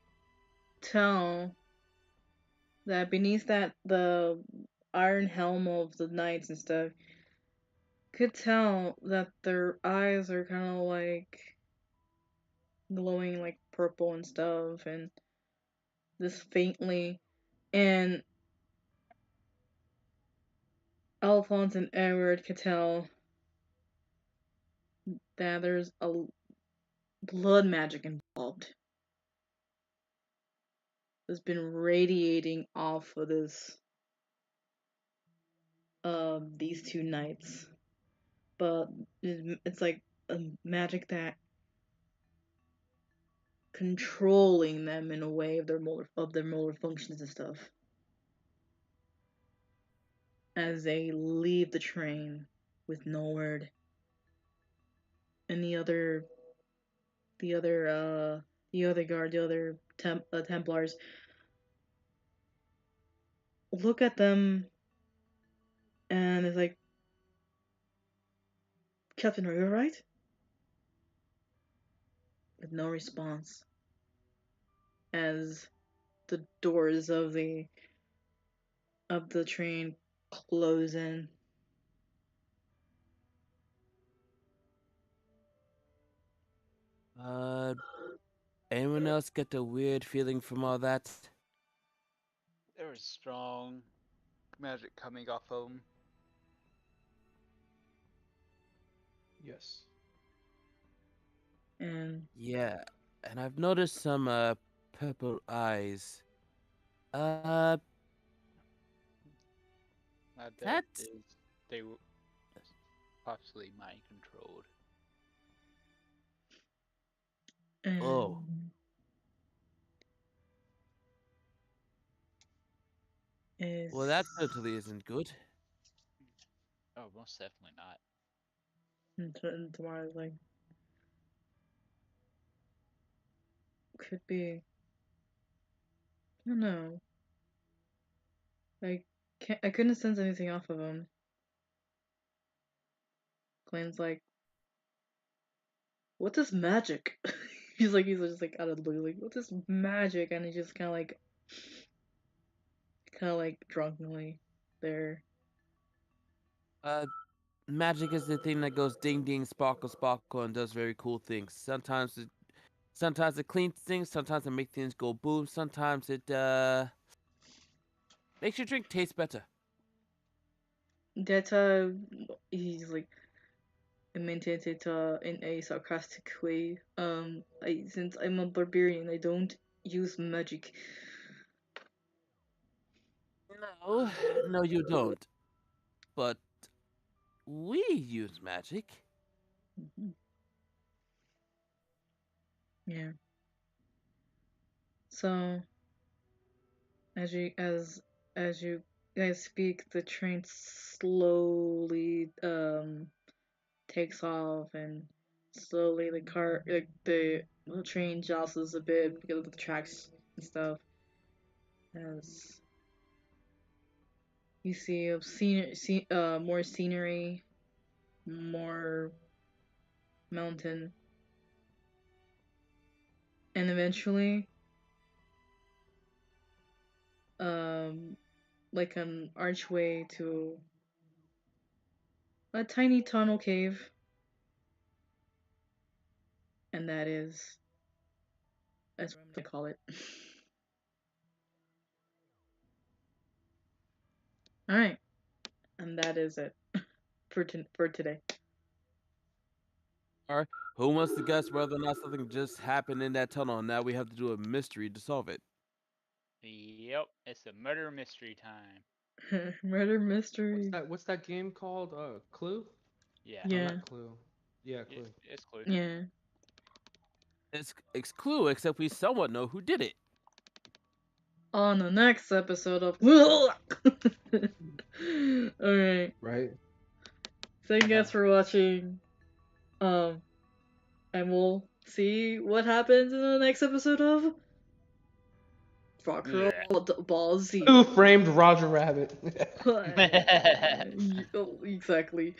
tell that beneath the iron helm of the knights and stuff, could tell that their eyes are kind of like glowing like purple and stuff, and this faintly, and Alphonse and Edward could tell that there's a blood magic involved. That's been radiating off of these two knights, but it's like a magic that controlling them in a way of their motor functions and stuff as they leave the train with no word. And the other guard, the other Templars look at them and it's like, Captain, are you alright? With no response as the doors of the train close in. Anyone else get the weird feeling from all that? There was strong magic coming off of him. Yes. And Yeah, and I've noticed some purple eyes. I bet That's they were possibly mind controlled. Oh. Well, that certainly isn't good. Oh, most definitely not. and tomorrow's like, could be, I don't know. I couldn't sense anything off of him. Glenn's like, what is magic? he's just like out of the blue, like, what's this magic? And he's just kind of like drunkenly there. Magic is the thing that goes ding ding, sparkle sparkle, and does very cool things. Sometimes it cleans things. Sometimes it makes things go boom. Sometimes it makes your drink taste better. That he's like maintains it in a sarcastic way. Since I'm a barbarian, I don't use magic. No, you don't. But we use magic. Yeah. So as you guys speak, the train slowly takes off, and slowly the train jostles a bit because of the tracks and stuff. As you see more scenery, more mountain, and eventually like an archway to a tiny tunnel cave, and that's what I'm gonna call it. All right, and that is it for today. Alright, who wants to guess whether or not something just happened in that tunnel? Now we have to do a mystery to solve it. Yep, it's a murder mystery time. Murder mystery. What's that game called? Clue? Yeah. No, Yeah. not Clue. Yeah, Clue. It's Clue. Yeah. It's Clue, except we somewhat know who did it. On the next episode of Alright. Right. Thank you guys for watching. And we'll see what happens in the next episode of Varkaril Ball Z. Who framed Roger Rabbit? Exactly.